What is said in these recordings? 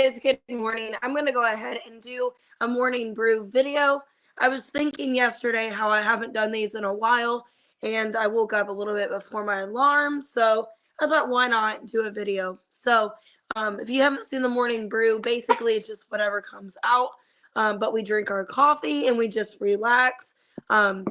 guys, good morning. I'm going to go ahead and do a morning brew video. I was thinking yesterday how I haven't done these in a while, and I woke up a little bit before my alarm, so I thought why not do a video. So if you haven't seen the morning brew, basically it's just whatever comes out, but we drink our coffee and we just relax. So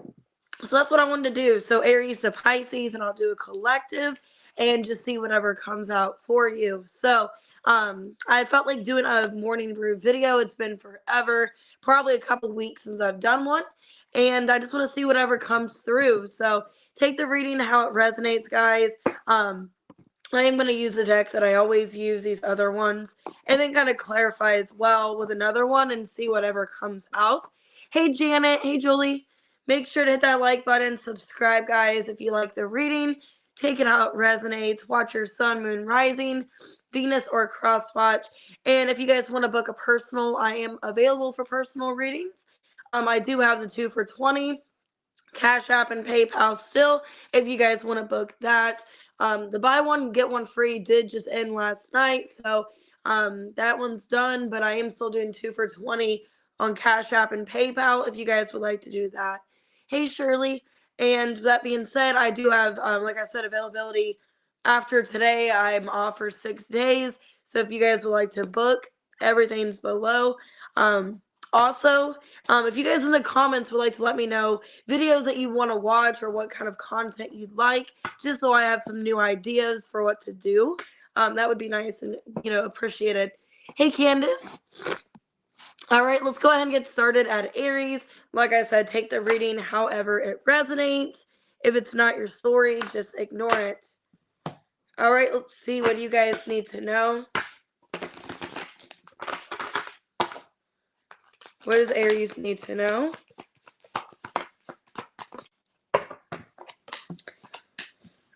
that's what I wanted to do. So Aries to Pisces, and I'll do a collective and just see whatever comes out for you. So I felt like doing a morning brew video. It's been forever, probably a couple weeks since I've done one, and I just want to see whatever comes through. So take the reading how it resonates, guys. I am going to use the deck that I always use, these other ones, and then kind of clarify as well with another one and see whatever comes out. Hey, Janet. Hey, Julie. Make sure to hit that like button, subscribe, guys, if you like the reading. Take it how it resonates. Watch your sun, moon, rising, Venus, or cross watch. And if you guys want to book a personal, I am available for personal readings. I do have the 2 for $20, Cash App and PayPal still, if you guys want to book that. The buy one, get one free did just end last night, so that one's done, but I am still doing 2 for $20 on Cash App and PayPal if you guys would like to do that. Hey, Shirley. And that being said, I do have, like I said, availability after today. I'm off for 6 days. So if you guys would like to book, everything's below. Also, if you guys in the comments would like to let me know videos that you want to watch or what kind of content you'd like, just so I have some new ideas for what to do, that would be nice and, appreciated. Hey, Candace. All right, let's go ahead and get started at Aries. Like I said, take the reading however it resonates. If it's not your story, just ignore it. All right, let's see what you guys need to know. What does Aries need to know?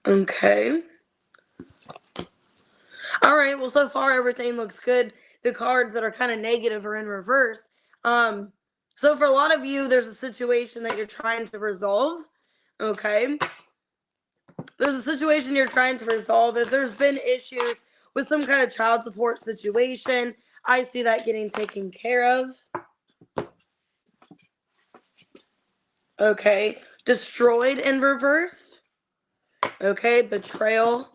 Okay. All right, well, so far everything looks good. The cards that are kind of negative are in reverse. So for a lot of you, there's a situation that you're trying to resolve. Okay. There's a situation you're trying to resolve. If there's been issues with some kind of child support situation, I see that getting taken care of. Okay. Destroyed in reverse. Okay. Betrayal.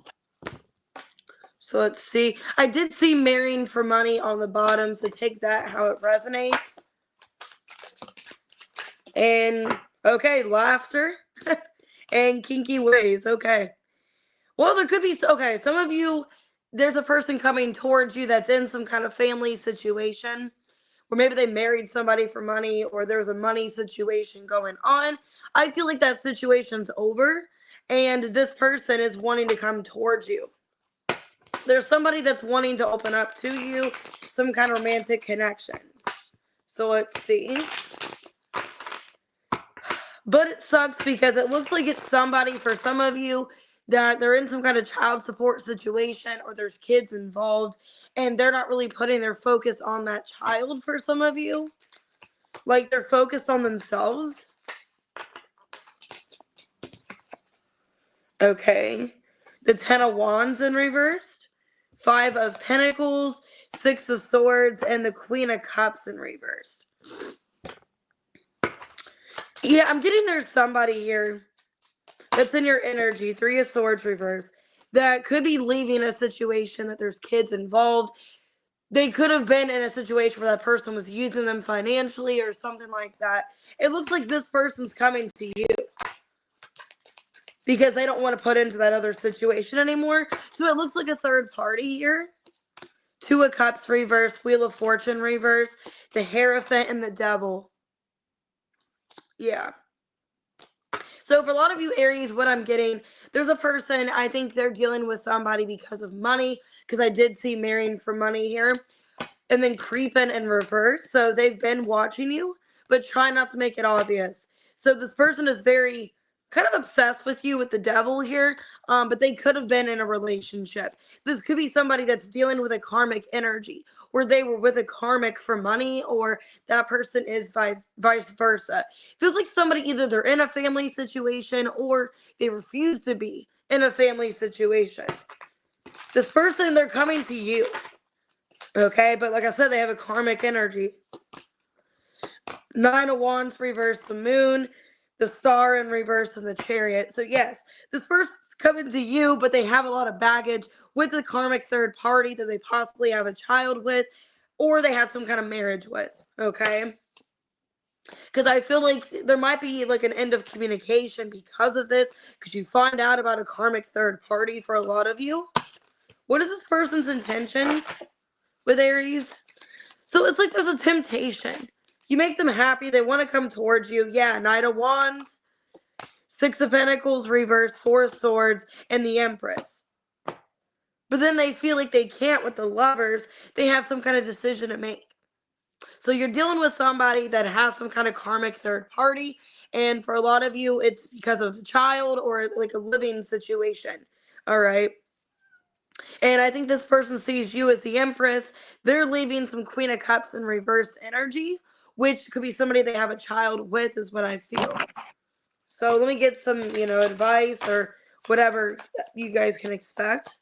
So let's see. I did see marrying for money on the bottom, so take that how it resonates. And, okay, laughter and kinky ways. Okay. Well, there could be, okay, some of you, there's a person coming towards you that's in some kind of family situation, or maybe they married somebody for money, or there's a money situation going on. I feel like that situation's over, and this person is wanting to come towards you. There's somebody that's wanting to open up to you, some kind of romantic connection. So let's see. But it sucks because it looks like it's somebody, for some of you, that they're in some kind of child support situation or there's kids involved and they're not really putting their focus on that child for some of you. Like they're focused on themselves. Okay. The 10 of Wands in reversed. 5 of Pentacles, 6 of Swords, and the Queen of Cups in reversed. Yeah, I'm getting there's somebody here that's in your energy, 3 of Swords reverse, that could be leaving a situation that there's kids involved. They could have been in a situation where that person was using them financially or something like that. It looks like this person's coming to you because they don't want to put into that other situation anymore. So it looks like a third party here. 2 of Cups reverse, Wheel of Fortune reverse, the Hierophant, and the Devil. Yeah. So for a lot of you Aries, what I'm getting, there's a person, I think they're dealing with somebody because of money, because I did see marrying for money here, and then creeping in reverse. So they've been watching you, but try not to make it obvious. So this person is very kind of obsessed with you with the Devil here, but they could have been in a relationship. This could be somebody that's dealing with a karmic energy, where they were with a karmic for money, or that person is vice versa. Feels like somebody, either they're in a family situation or they refuse to be in a family situation. This person, they're coming to you. Okay, but like I said, they have a karmic energy. Nine of Wands reverse, the moon, the star in reverse, and the chariot. So yes, this person's coming to you, but they have a lot of baggage with the karmic third party that they possibly have a child with, or they had some kind of marriage with. Okay, because I feel like there might be like an end of communication because of this, because you find out about a karmic third party for a lot of you. What is this person's intentions with Aries? So it's like there's a temptation. You make them happy. They want to come towards you. Yeah, Knight of Wands, Six of Pentacles, reverse, Four of Swords, and the Empress. But then they feel like they can't with the Lovers. They have some kind of decision to make. So you're dealing with somebody that has some kind of karmic third party. And for a lot of you, it's because of a child or like a living situation. All right. And I think this person sees you as the Empress. They're leaving some Queen of Cups in reverse energy, which could be somebody they have a child with, is what I feel. So let me get some, advice or whatever you guys can expect.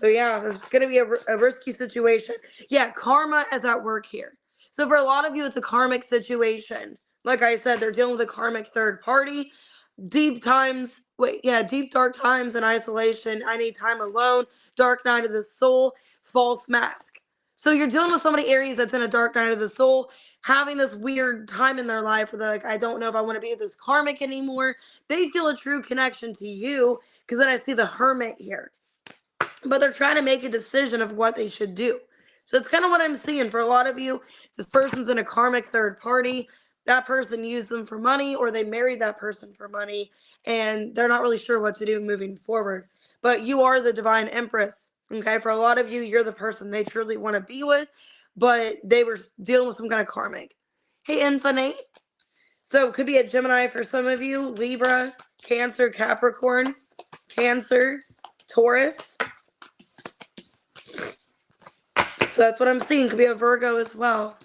So yeah, there's going to be a risky situation. Yeah, karma is at work here. So for a lot of you, it's a karmic situation. Like I said, they're dealing with a karmic third party. Deep dark times in isolation. I need time alone. Dark night of the soul. False mask. So you're dealing with somebody, Aries, that's in a dark night of the soul, having this weird time in their life where they're like, I don't know if I want to be with this karmic anymore. They feel a true connection to you, because then I see the Hermit here. But they're trying to make a decision of what they should do. So it's kind of what I'm seeing for a lot of you. This person's in a karmic third party. That person used them for money, or they married that person for money, and they're not really sure what to do moving forward. But you are the divine Empress. Okay, for a lot of you, you're the person they truly want to be with, but they were dealing with some kind of karmic. Hey, Infinite. So it could be a Gemini for some of you, Libra, Cancer, Capricorn, Cancer, Taurus. So that's what I'm seeing. Could be a Virgo as well.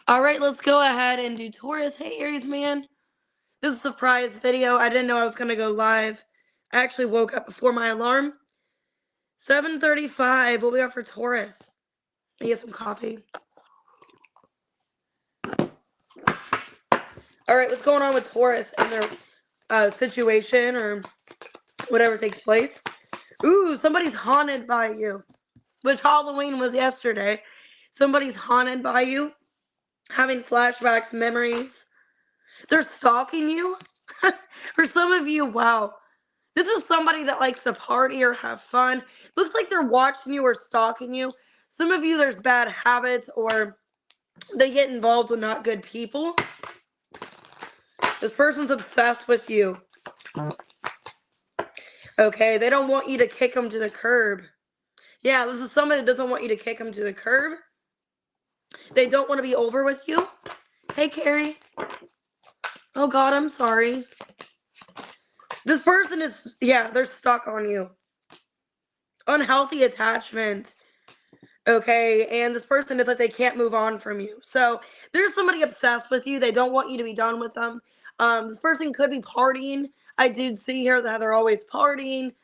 All right, let's go ahead and do Taurus. Hey, Aries, man. This is a surprise video. I didn't know I was going to go live. I actually woke up before my alarm. 7:35. What we got for Taurus? I get some coffee. All right, what's going on with Taurus and their situation or whatever takes place? Ooh, somebody's haunted by you, which Halloween was yesterday. Somebody's haunted by you, having flashbacks, memories. They're stalking you. For some of you, wow. This is somebody that likes to party or have fun. Looks like they're watching you or stalking you. Some of you, there's bad habits or they get involved with not good people. This person's obsessed with you. Okay, they don't want you to kick them to the curb. Yeah, this is somebody that doesn't want you to kick them to the curb. They don't want to be over with you. Hey, Carrie. Oh, God, I'm sorry. This person is, they're stuck on you. Unhealthy attachment. Okay, and this person is like they can't move on from you. So there's somebody obsessed with you. They don't want you to be done with them. This person could be partying. I did see here that they're always partying.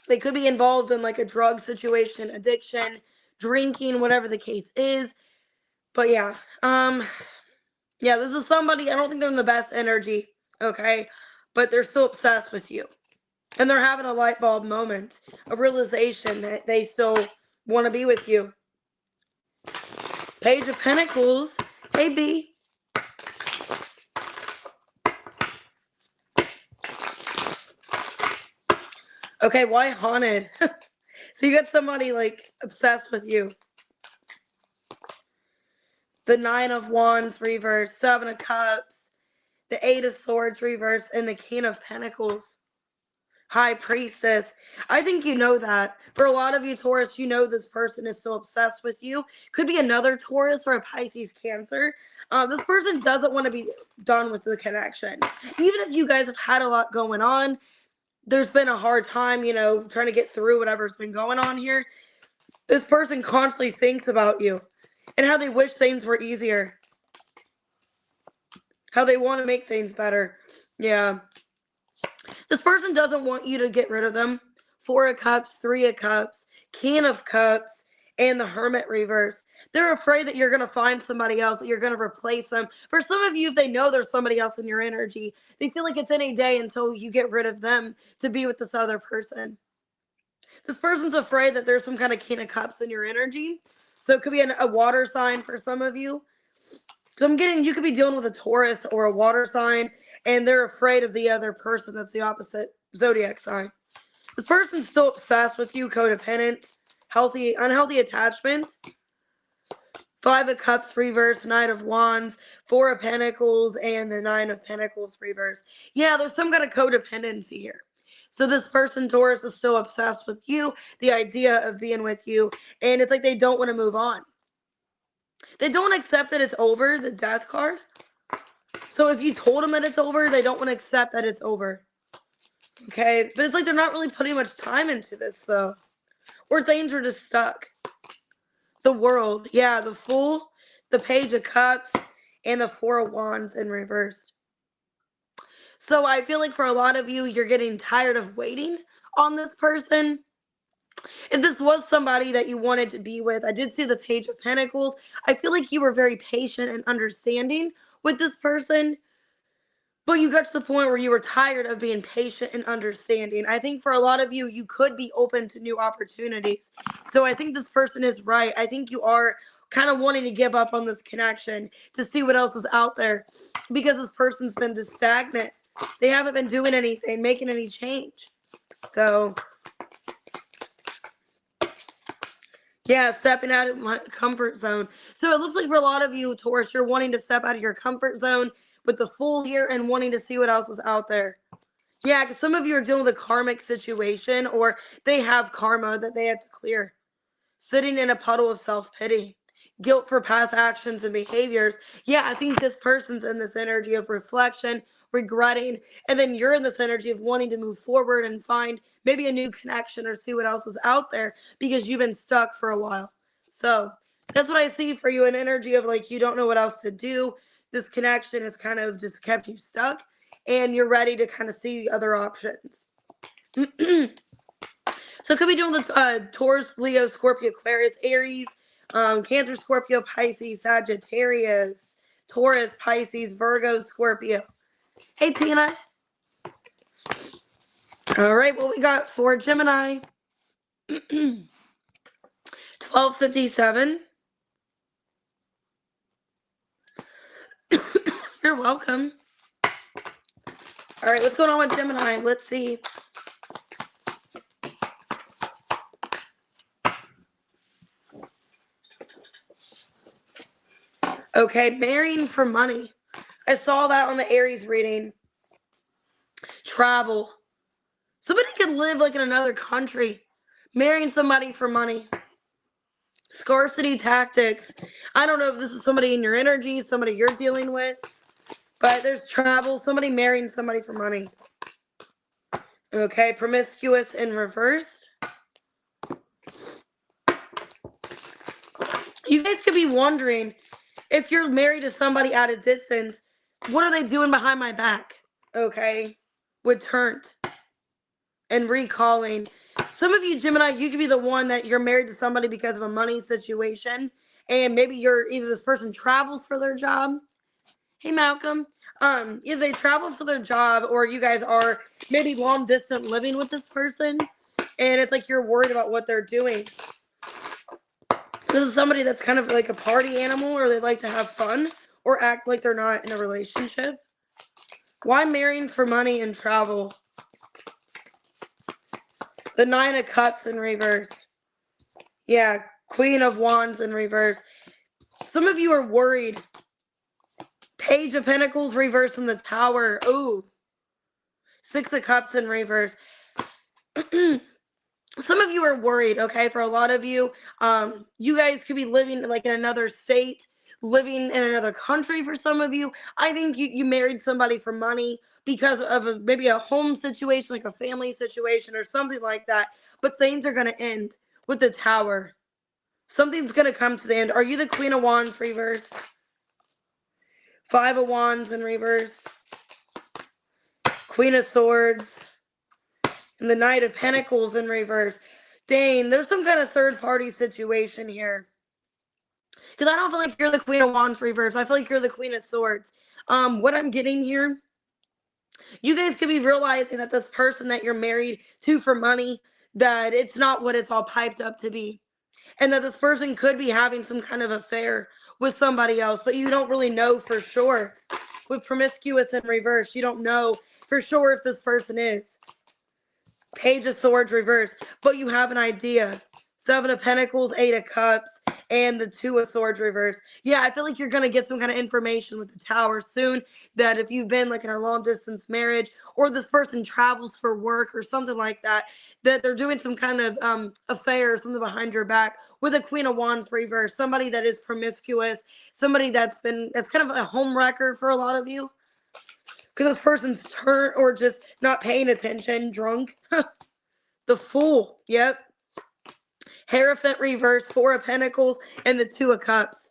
They could be involved in like a drug situation, addiction, drinking, whatever the case is. But yeah, this is somebody, I don't think they're in the best energy, okay? But they're still obsessed with you. And they're having a light bulb moment, a realization that they still want to be with you. Page of Pentacles. Hey, B. Okay, why haunted? So you got somebody like obsessed with you. The Nine of Wands reverse, Seven of Cups, the Eight of Swords reverse, and the King of Pentacles. High Priestess. I think you know that. For a lot of you, Taurus, you know this person is so obsessed with you. Could be another Taurus or a Pisces Cancer. This person doesn't want to be done with the connection. Even if you guys have had a lot going on, there's been a hard time, trying to get through whatever's been going on here. This person constantly thinks about you and how they wish things were easier. How they want to make things better. Yeah. This person doesn't want you to get rid of them Four of Cups, Three of Cups, King of Cups, and the Hermit reverse. They're afraid that you're going to find somebody else, that you're going to replace them. For some of you, if they know there's somebody else in your energy, they feel like it's any day until you get rid of them to be with this other person. This person's afraid that there's some kind of King of Cups in your energy. So it could be a water sign for some of you. So I'm getting, you could be dealing with a Taurus or a water sign, and they're afraid of the other person that's the opposite zodiac sign. This person's still obsessed with you, codependent, unhealthy attachment. Five of Cups reverse, Knight of Wands, Four of Pentacles, and the Nine of Pentacles reverse. Yeah, there's some kind of codependency here. So this person, Taurus, is still obsessed with you, the idea of being with you, and it's like they don't want to move on. They don't accept that it's over, the Death card. So if you told them that it's over, they don't want to accept that it's over. Okay? But it's like they're not really putting much time into this, though. Or things are just stuck. The World. Yeah, the Fool, the Page of Cups, and the Four of Wands in reverse. So I feel like for a lot of you, you're getting tired of waiting on this person. If this was somebody that you wanted to be with, I did see the Page of Pentacles. I feel like you were very patient and understanding with this person, but you got to the point where you were tired of being patient and understanding. I think for a lot of you, you could be open to new opportunities. So I think this person is right. I think you are kind of wanting to give up on this connection to see what else is out there, because this person's been just stagnant. They haven't been doing anything, making any change. So yeah, stepping out of my comfort zone. So it looks like for a lot of you, Taurus, you're wanting to step out of your comfort zone with the Fool here and wanting to see what else is out there. Yeah, because some of you are dealing with a karmic situation, or they have karma that they have to clear. Sitting in a puddle of self-pity. Guilt for past actions and behaviors. Yeah, I think this person's in this energy of reflection, regretting, and then you're in this energy of wanting to move forward and find maybe a new connection or see what else is out there because you've been stuck for a while. So that's what I see for you, an energy of like you don't know what else to do. This connection has kind of just kept you stuck, and you're ready to kind of see other options. So it could be doing the Taurus, Leo, Scorpio, Aquarius, Aries, Cancer, Scorpio, Pisces, Sagittarius, Taurus, Pisces, Virgo, Scorpio. Hey, Tina. All right, what we got for Gemini? 1257. You're welcome. All right, what's going on with Gemini? Let's see. Okay, marrying for money. I saw that on the Aries reading. Travel. Somebody could live like in another country. Marrying somebody for money. Scarcity tactics. I don't know if this is somebody in your energy, somebody you're dealing with, but there's travel. Somebody marrying somebody for money. Okay, promiscuous in reverse. You guys could be wondering, if you're married to somebody at a distance, what are they doing behind my back? Okay, with turnt and recalling. Some of you, Gemini, you could be the one that you're married to somebody because of a money situation, and maybe you're either this person travels for their job. Hey, Malcolm. Either they travel for their job, or you guys are maybe long distance living with this person, and it's like you're worried about what they're doing. This is somebody that's kind of like a party animal, or they like to have fun, or act like they're not in a relationship. Why marrying for money and travel? The Nine of Cups in reverse. Yeah, Queen of Wands in reverse. Some of you are worried. Page of Pentacles reverse in the Tower. Ooh. Six of Cups in reverse. Some of you are worried, okay? For a lot of you, you guys could be living like in another state, living in another country for some of you. I think you married somebody for money because of maybe a home situation, like a family situation or something like that. But things are going to end with the Tower. Something's going to come to the end. Are you the Queen of Wands reverse? Five of Wands in reverse. Queen of Swords. And the Knight of Pentacles in reverse. Dang, there's some kind of third-party situation here. Because I don't feel like you're the Queen of Wands reverse. I feel like you're the Queen of Swords. What I'm getting here, you guys could be realizing that this person that you're married to for money, that it's not what it's all piped up to be. And that this person could be having some kind of affair with somebody else, but you don't really know for sure. With promiscuous in reverse, you don't know for sure if this person is. Page of Swords reverse, but you have an idea. Seven of Pentacles, Eight of Cups, and the Two of Swords reverse. Yeah, I feel like you're going to get some kind of information with the Tower soon, that if you've been like in a long distance marriage, or this person travels for work or something like that, that they're doing some kind of affair or something behind your back with a Queen of Wands reverse. Somebody that is promiscuous, somebody that's kind of a home wrecker for a lot of you. Because this person's turn or just not paying attention, drunk. The Fool. Yep. Hierophant reverse, Four of Pentacles, and the Two of Cups.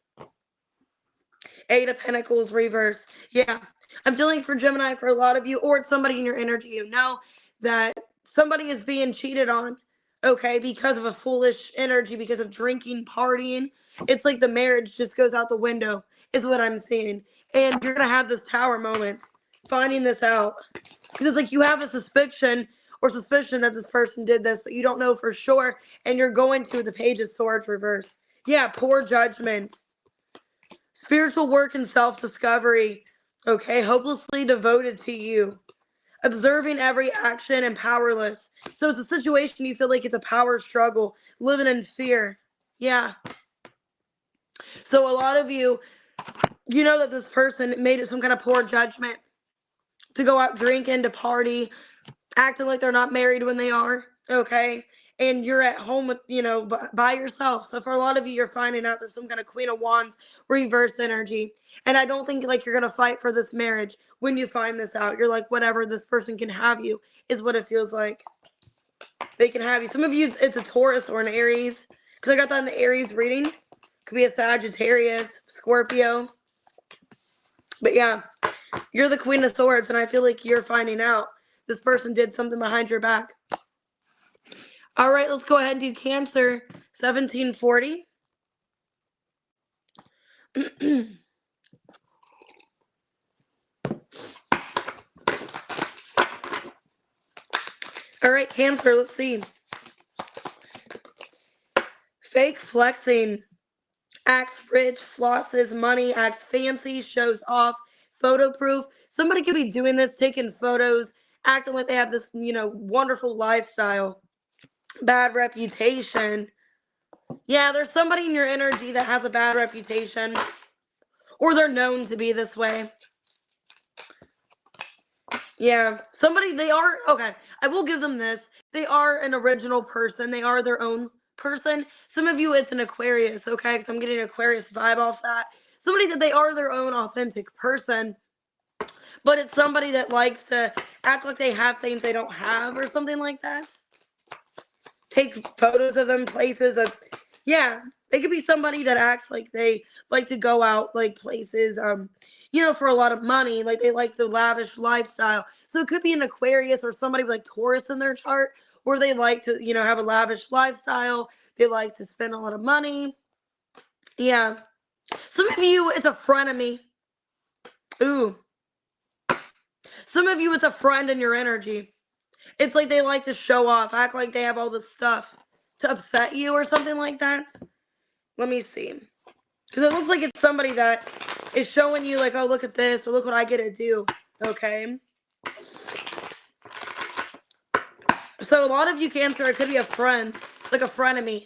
Eight of Pentacles reverse. Yeah. I'm feeling for Gemini for a lot of you, or it's somebody in your energy you know that somebody is being cheated on, okay, because of a foolish energy, because of drinking, partying. It's like the marriage just goes out the window, is what I'm seeing. And you're going to have this Tower moment, finding this out. Because it's like you have a suspicion that this person did this, but you don't know for sure, and you're going to the Page of Swords reverse. Yeah, poor judgment. Spiritual work and self-discovery. Okay, hopelessly devoted to you. Observing every action and powerless. So it's a situation you feel like it's a power struggle, living in fear. Yeah. So a lot of you, you know that this person made some kind of poor judgment to go out drinking, to party, acting like they're not married when they are, okay? And you're at home with, by yourself. So for a lot of you, you're finding out there's some kind of Queen of Wands reverse energy. And I don't think like you're going to fight for this marriage when you find this out. You're like, whatever, this person can have you is what it feels like. They can have you. Some of you, it's a Taurus or an Aries. Because I got that in the Aries reading. Could be a Sagittarius, Scorpio. But yeah, you're the Queen of Swords, and I feel like you're finding out this person did something behind your back. All right, let's go ahead and do Cancer, 1740. All right, Cancer, let's see. Fake flexing. Acts rich, flosses money, acts fancy, shows off, photo proof. Somebody could be doing this, taking photos, acting like they have this, wonderful lifestyle. Bad reputation. Yeah, there's somebody in your energy that has a bad reputation. Or they're known to be this way. Yeah, okay, I will give them this. They are an original person. They are their own person. Some of you, it's an Aquarius, okay? Because I'm getting an Aquarius vibe off that. Somebody that they are their own authentic person. But it's somebody that likes to act like they have things they don't have or something like that. Take photos of them places. Yeah, they could be somebody that acts like they like to go out like places, for a lot of money. Like they like the lavish lifestyle. So it could be an Aquarius or somebody with like Taurus in their chart where they like to, have a lavish lifestyle. They like to spend a lot of money. Yeah. Some of you, it's a frenemy. Ooh. Some of you, it's a friend in your energy. It's like they like to show off, act like they have all this stuff to upset you or something like that. Let me see. Because it looks like it's somebody that is showing you like, oh, look at this, or look what I get to do. Okay. So a lot of you, Cancer, it could be a friend, like a frenemy,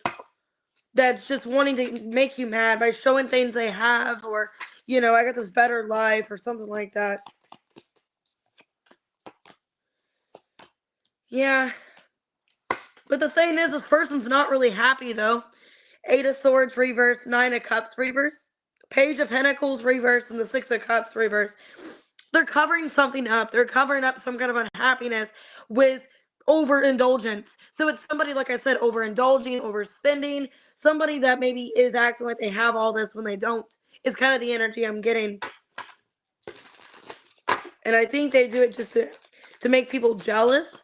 that's just wanting to make you mad by showing things they have, or, I got this better life or something like that. Yeah. But the thing is, this person's not really happy, though. Eight of Swords reverse, Nine of Cups reverse, Page of Pentacles reverse, and the Six of Cups reverse. They're covering something up. They're covering up some kind of unhappiness with overindulgence. So it's somebody, like I said, overindulging, overspending. Somebody that maybe is acting like they have all this when they don't. Is kind of the energy I'm getting. And I think they do it just to make people jealous.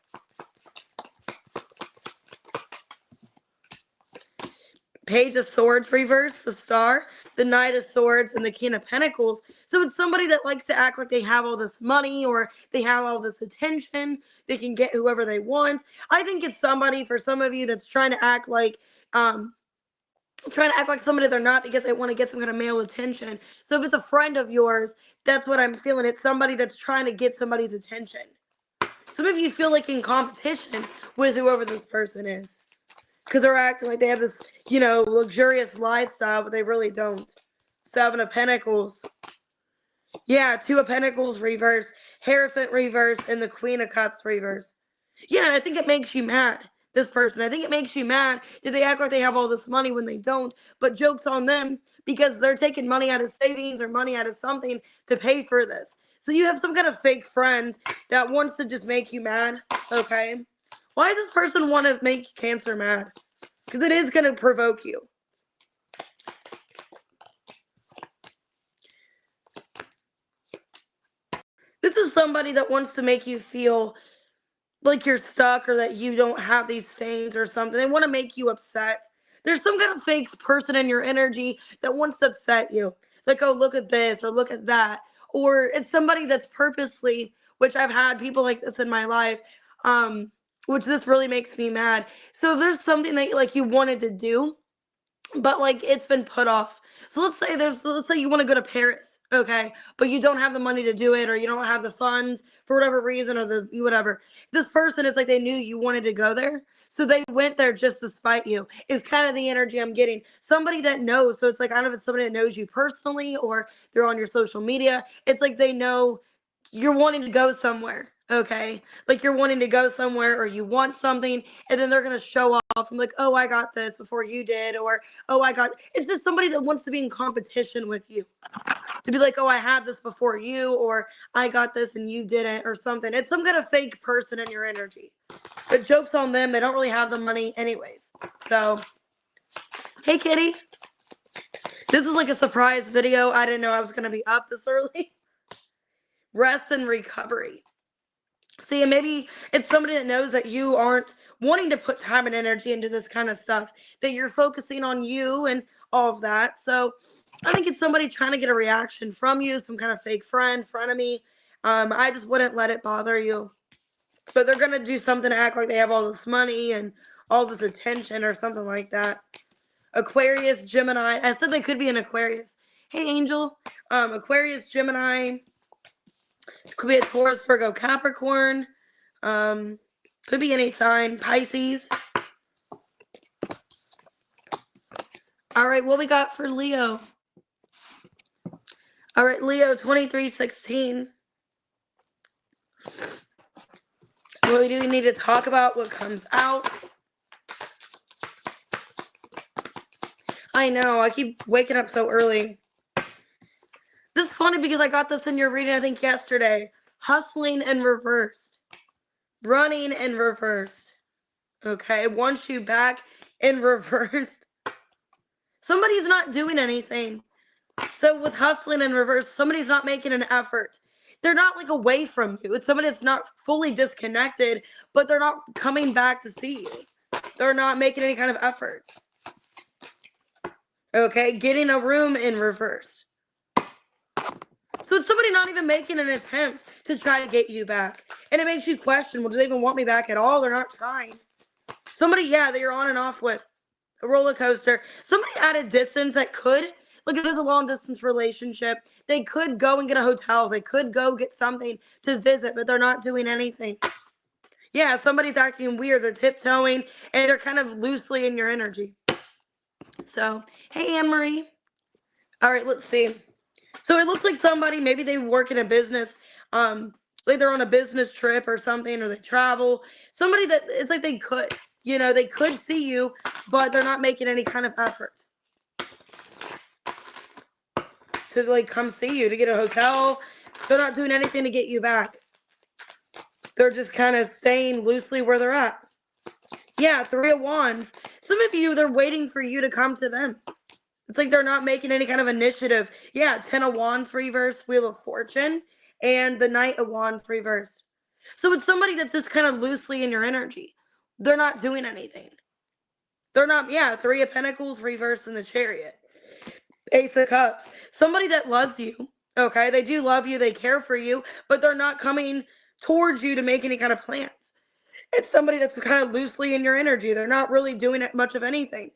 Page of Swords reverse, the Star, the Knight of Swords, and the King of Pentacles. So it's somebody that likes to act like they have all this money or they have all this attention. They can get whoever they want. I think it's somebody, for some of you, that's trying to act like somebody they're not because they want to get some kind of male attention. So if it's a friend of yours, that's what I'm feeling. It's somebody that's trying to get somebody's attention. Some of you feel like in competition with whoever this person is because they're acting like they have this, luxurious lifestyle, but they really don't. Seven of Pentacles. Yeah, Two of Pentacles reverse, Hierophant reverse, and the Queen of Cups reverse. Yeah, I think it makes you mad, this person. I think it makes you mad that they act like they have all this money when they don't, but joke's on them because they're taking money out of savings or money out of something to pay for this. So you have some kind of fake friend that wants to just make you mad, okay? Why does this person want to make Cancer mad? Because it is going to provoke you. This is somebody that wants to make you feel like you're stuck or that you don't have these things or something. They want to make you upset. There's some kind of fake person in your energy that wants to upset you. Like, oh, look at this or look at that. Or it's somebody that's purposely, which I've had people like this in my life, which this really makes me mad. So if there's something that like you wanted to do, but like it's been put off. So let's say you want to go to Paris, okay, but you don't have the money to do it, or you don't have the funds for whatever reason, or the whatever. This person is like they knew you wanted to go there, so they went there just to spite you. Is kind of the energy I'm getting. Somebody that knows. So it's like I don't know if it's somebody that knows you personally or they're on your social media. It's like they know you're wanting to go somewhere. Okay, like you're wanting to go somewhere or you want something, and then they're gonna show off and like, oh, I got this before you did, or oh, it's just somebody that wants to be in competition with you. To be like, oh, I had this before you, or I got this and you didn't, or something. It's some kind of fake person in your energy. But joke's on them. They don't really have the money anyways. So, hey, kitty. This is like a surprise video. I didn't know I was going to be up this early. Rest and recovery. See, and maybe it's somebody that knows that you aren't wanting to put time and energy into this kind of stuff, that you're focusing on you and all of that. So I think it's somebody trying to get a reaction from you, some kind of fake friend, frenemy. I just wouldn't let it bother you. But they're going to do something to act like they have all this money and all this attention or something like that. Aquarius, Gemini. I said they could be an Aquarius. Hey, Angel. Aquarius, Gemini. Could be a Taurus, Virgo, Capricorn. Could be any sign. Pisces. All right, what we got for Leo? All right, Leo, 2316. What do we need to talk about? What comes out? I know, I keep waking up so early. This is funny because I got this in your reading, I think, yesterday. Hustling and reversed. Running and reversed. Okay, wants you back in reversed. Somebody's not doing anything. So with hustling and reverse, somebody's not making an effort. They're not like away from you. It's somebody that's not fully disconnected, but they're not coming back to see you. They're not making any kind of effort. Okay, getting a room in reverse. So it's somebody not even making an attempt to try to get you back. And it makes you question, well, do they even want me back at all? They're not trying. Somebody, yeah, that you're on and off with. A roller coaster. Somebody at a distance that could, like if there's a long distance relationship, they could go and get a hotel. They could go get something to visit, but they're not doing anything. Yeah, somebody's acting weird. They're tiptoeing and they're kind of loosely in your energy. So, hey, Anne-Marie. All right, let's see. So it looks like somebody, maybe they work in a business, like they're on a business trip or something, or they travel. Somebody that it's like they could, they could see you, but they're not making any kind of effort to like come see you, to get a hotel. They're not doing anything to get you back. They're just kind of staying loosely where they're at. Yeah, Three of Wands. Some of you, they're waiting for you to come to them. It's like they're not making any kind of initiative. Yeah, 10 of Wands reverse, Wheel of Fortune, and the Knight of Wands reverse. So it's somebody that's just kind of loosely in your energy. They're not doing anything. They're not, yeah, Three of Pentacles reversed in the Chariot. Ace of Cups. Somebody that loves you, okay? They do love you, they care for you, but they're not coming towards you to make any kind of plans. It's somebody that's kind of loosely in your energy. They're not really doing much of anything.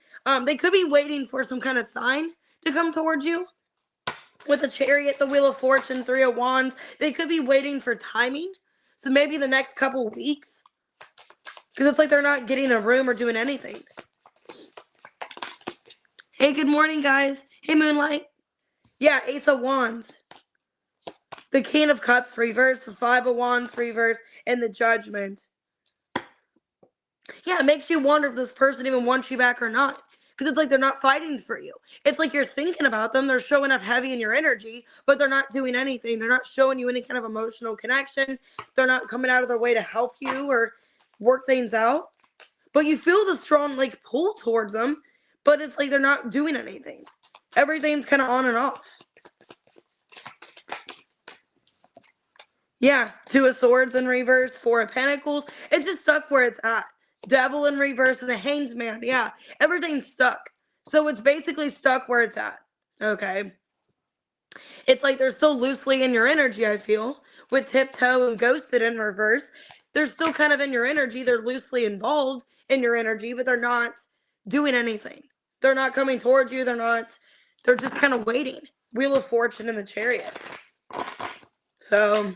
They could be waiting for some kind of sign to come towards you. With the Chariot, the Wheel of Fortune, Three of Wands, they could be waiting for timing. So maybe the next couple weeks. Because it's like they're not getting a room or doing anything. Hey, good morning, guys. Hey, Moonlight. Yeah, Ace of Wands. The King of Cups reverse, the Five of Wands reverse, and the Judgment. Yeah, it makes you wonder if this person even wants you back or not. Because it's like they're not fighting for you. It's like you're thinking about them. They're showing up heavy in your energy, but they're not doing anything. They're not showing you any kind of emotional connection. They're not coming out of their way to help you or work things out. But you feel the strong, like, pull towards them, but it's like they're not doing anything. Everything's kind of on and off. Yeah, Two of Swords in reverse, Four of Pentacles. It's just stuck where it's at. Devil in reverse and the Hanged Man. Yeah, everything's stuck. So it's basically stuck where it's at. Okay. It's like they're still loosely in your energy, I feel. With Tiptoe and Ghosted in reverse. They're still kind of in your energy. They're loosely involved in your energy, but they're not doing anything. They're not coming towards you. They're just kind of waiting. Wheel of Fortune in the Chariot. So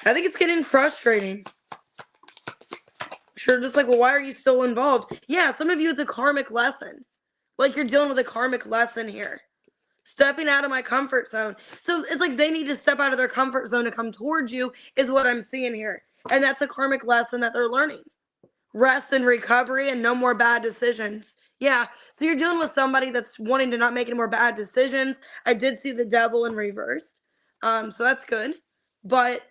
I think it's getting frustrating. Sure, just like, well, why are you still involved? Yeah, some of you, it's a karmic lesson. Like, you're dealing with a karmic lesson here. Stepping out of my comfort zone. So it's like they need to step out of their comfort zone to come towards you is what I'm seeing here. And that's a karmic lesson that they're learning. Rest and recovery and no more bad decisions. Yeah, so you're dealing with somebody that's wanting to not make any more bad decisions. I did see the Devil in reverse. So that's good. But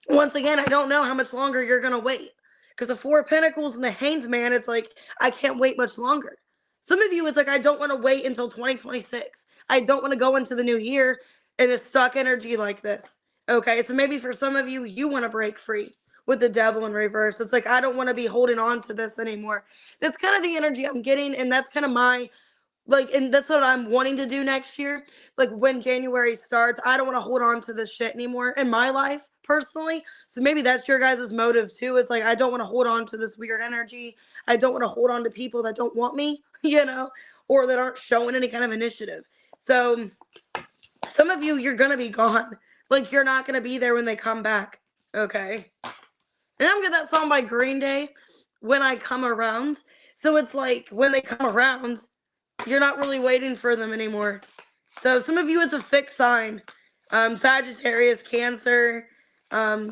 once again, I don't know how much longer you're going to wait. Because the Four of Pentacles and the Hanged Man, it's like, I can't wait much longer. Some of you, it's like, I don't want to wait until 2026. I don't want to go into the new year in a stuck energy like this. Okay, so maybe for some of you, you want to break free with the Devil in reverse. It's like, I don't want to be holding on to this anymore. That's kind of the energy I'm getting, and that's kind of my, like, and that's what I'm wanting to do next year. Like, when January starts, I don't want to hold on to this shit anymore in my life, personally. So maybe that's your guys' motive, too. It's like, I don't want to hold on to this weird energy. I don't want to hold on to people that don't want me, or that aren't showing any kind of initiative. So some of you, you're going to be gone. Like, you're not going to be there when they come back, okay? And I'm getting that song by Green Day, When I Come Around. So it's like, when they come around, you're not really waiting for them anymore. So some of you, it's a fixed sign. Sagittarius, Cancer,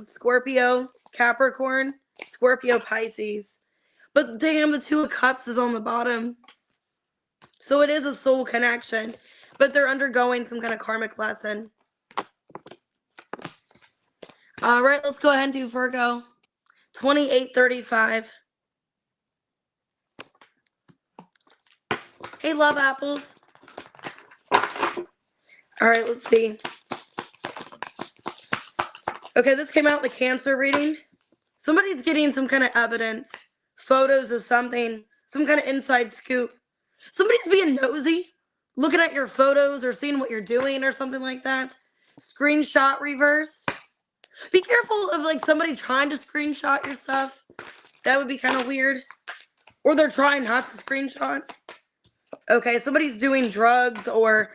Scorpio, Capricorn, Scorpio, Pisces. But damn, the Two of Cups is on the bottom. So it is a soul connection. But they're undergoing some kind of karmic lesson. All right, let's go ahead and do Virgo. 2835. Hey, love apples. All right, let's see. Okay, this came out in the Cancer reading. Somebody's getting some kind of evidence, photos of something, some kind of inside scoop. Somebody's being nosy, looking at your photos or seeing what you're doing or something like that. Screenshot reversed. Be careful of, like, somebody trying to screenshot your stuff. That would be kind of weird. Or they're trying not to screenshot. Okay, somebody's doing drugs or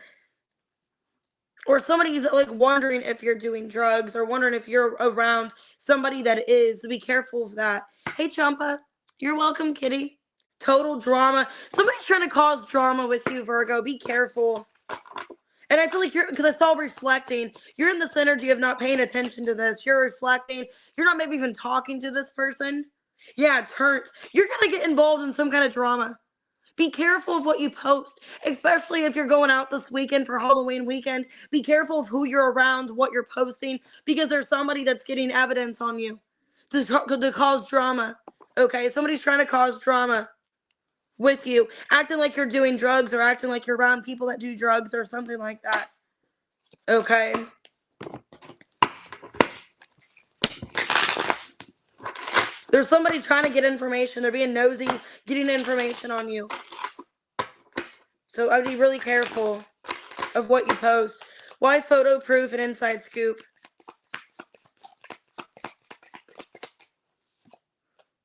somebody's, like, wondering if you're doing drugs or wondering if you're around somebody that is. So be careful of that. Hey, Champa. You're welcome, kitty. Total drama. Somebody's trying to cause drama with you, Virgo. Be careful. And I feel like because I saw reflecting, you're in this energy of not paying attention to this. You're reflecting. You're not maybe even talking to this person. Yeah, you're going to get involved in some kind of drama. Be careful of what you post, especially if you're going out this weekend for Halloween weekend. Be careful of who you're around, what you're posting, because there's somebody that's getting evidence on you to cause drama. Okay, somebody's trying to cause drama with you, acting like you're doing drugs or acting like you're around people that do drugs or something like that. Okay. There's somebody trying to get information. They're being nosy, getting information on you. So I'd be really careful of what you post. Why photo proof and inside scoop?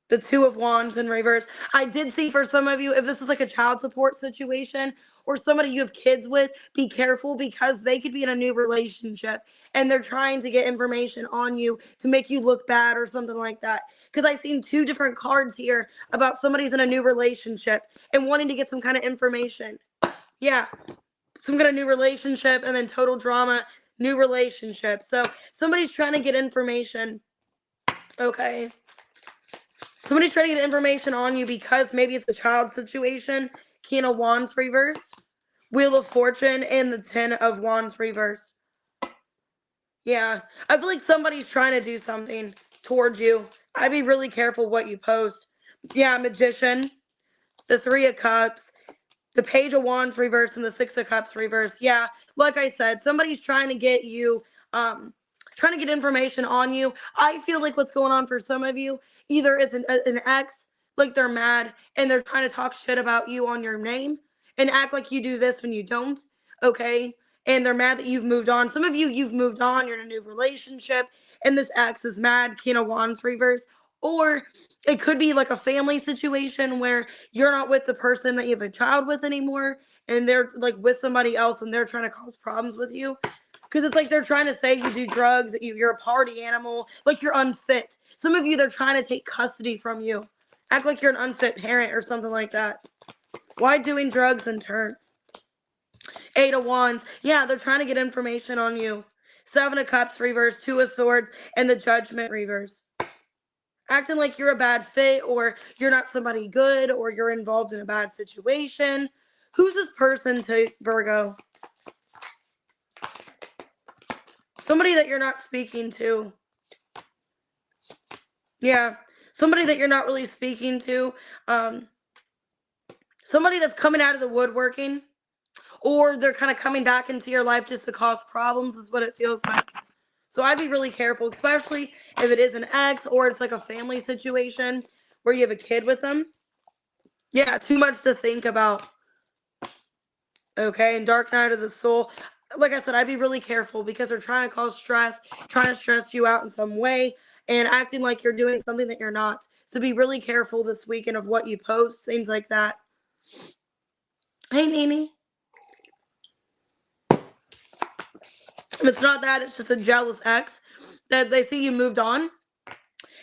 The Two of Wands in reverse. I did see for some of you, if this is like a child support situation or somebody you have kids with, be careful because they could be in a new relationship and they're trying to get information on you to make you look bad or something like that. Because I've seen 2 different cards here about somebody's in a new relationship and wanting to get some kind of information. Yeah, some kind of new relationship and then total drama, new relationship. So somebody's trying to get information. Okay. Somebody's trying to get information on you because maybe it's a child situation. King of Wands reversed. Wheel of Fortune and the 10 of Wands reversed. Yeah, I feel like somebody's trying to do something towards you. I'd be really careful what you post. Yeah, Magician. The 3 of Cups. The Page of Wands reversed and the 6 of Cups reversed. Yeah, like I said, somebody's trying to get you, trying to get information on you. I feel like what's going on for some of you, either it's an ex, like they're mad and they're trying to talk shit about you on your name and act like you do this when you don't, okay? And they're mad that you've moved on. Some of you, you've moved on, you're in a new relationship, and this ex is mad, King of Wands reverse. Or it could be like a family situation where you're not with the person that you have a child with anymore and they're like with somebody else and they're trying to cause problems with you. Because it's like they're trying to say you do drugs, that you're a party animal, like you're unfit. Some of you, they're trying to take custody from you. Act like you're an unfit parent or something like that. Why doing drugs in turn? 8 of Wands. Yeah, they're trying to get information on you. 7 of Cups reverse, 2 of Swords, and the Judgment reverse. Acting like you're a bad fit or you're not somebody good or you're involved in a bad situation. Who's this person to Virgo? Somebody that you're not speaking to. Yeah, somebody that you're not really speaking to. Somebody that's coming out of the woodworking, or they're kind of coming back into your life just to cause problems is what it feels like. So I'd be really careful, especially if it is an ex or it's like a family situation where you have a kid with them. Yeah, too much to think about. Okay, and Dark Night of the Soul. Like I said, I'd be really careful because they're trying to cause stress, trying to stress you out in some way, and acting like you're doing something that you're not. So be really careful this weekend of what you post, things like that. Hey, Nene. If it's not that, it's just a jealous ex that they see you moved on.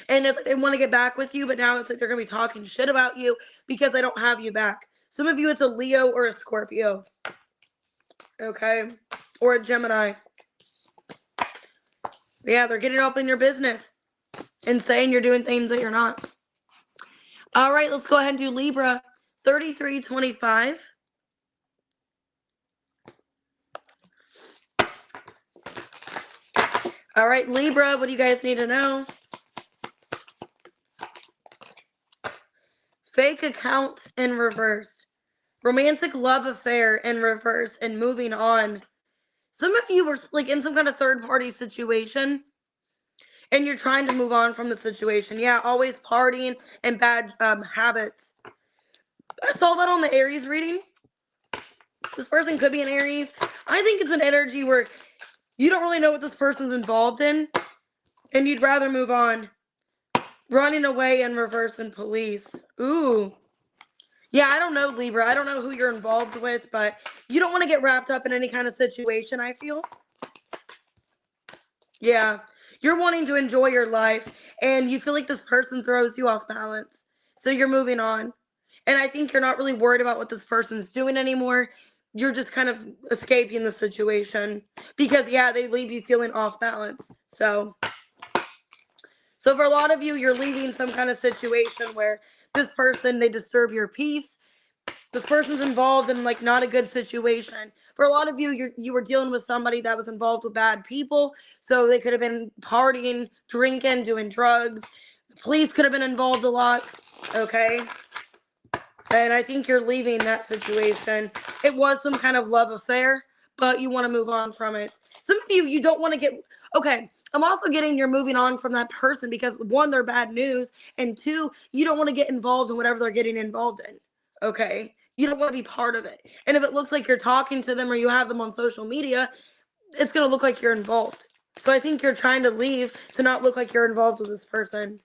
And it's like they want to get back with you, but now it's like they're going to be talking shit about you because they don't have you back. Some of you, it's a Leo or a Scorpio. Okay? Or a Gemini. Yeah, they're getting up in your business and saying you're doing things that you're not. All right, let's go ahead and do Libra. 3325. All right, Libra, what do you guys need to know? Fake account in reverse. Romantic love affair in reverse and moving on. Some of you were like in some kind of third party situation and you're trying to move on from the situation. Yeah, always partying and bad habits. I saw that on the Aries reading. This person could be an Aries. I think it's an energy where you don't really know what this person's involved in and you'd rather move on. Running away in reverse and police. Ooh. Yeah, I don't know, Libra. I don't know who you're involved with, but you don't want to get wrapped up in any kind of situation, I feel. Yeah. You're wanting to enjoy your life, and you feel like this person throws you off balance. So you're moving on. And I think you're not really worried about what this person's doing anymore. You're just kind of escaping the situation. Because, yeah, they leave you feeling off balance. So for a lot of you, you're leaving some kind of situation where this person, they disturb your peace. This person's involved in like not a good situation. For a lot of you, you were dealing with somebody that was involved with bad people. So they could have been partying, drinking, doing drugs. The police could have been involved a lot. Okay. And I think you're leaving that situation. It was some kind of love affair, but you want to move on from it. Some of you, you don't want to get... Okay, I'm also getting you're moving on from that person because one, they're bad news, and two, you don't want to get involved in whatever they're getting involved in. Okay? You don't want to be part of it. And if it looks like you're talking to them or you have them on social media, it's going to look like you're involved. So I think you're trying to leave to not look like you're involved with this person.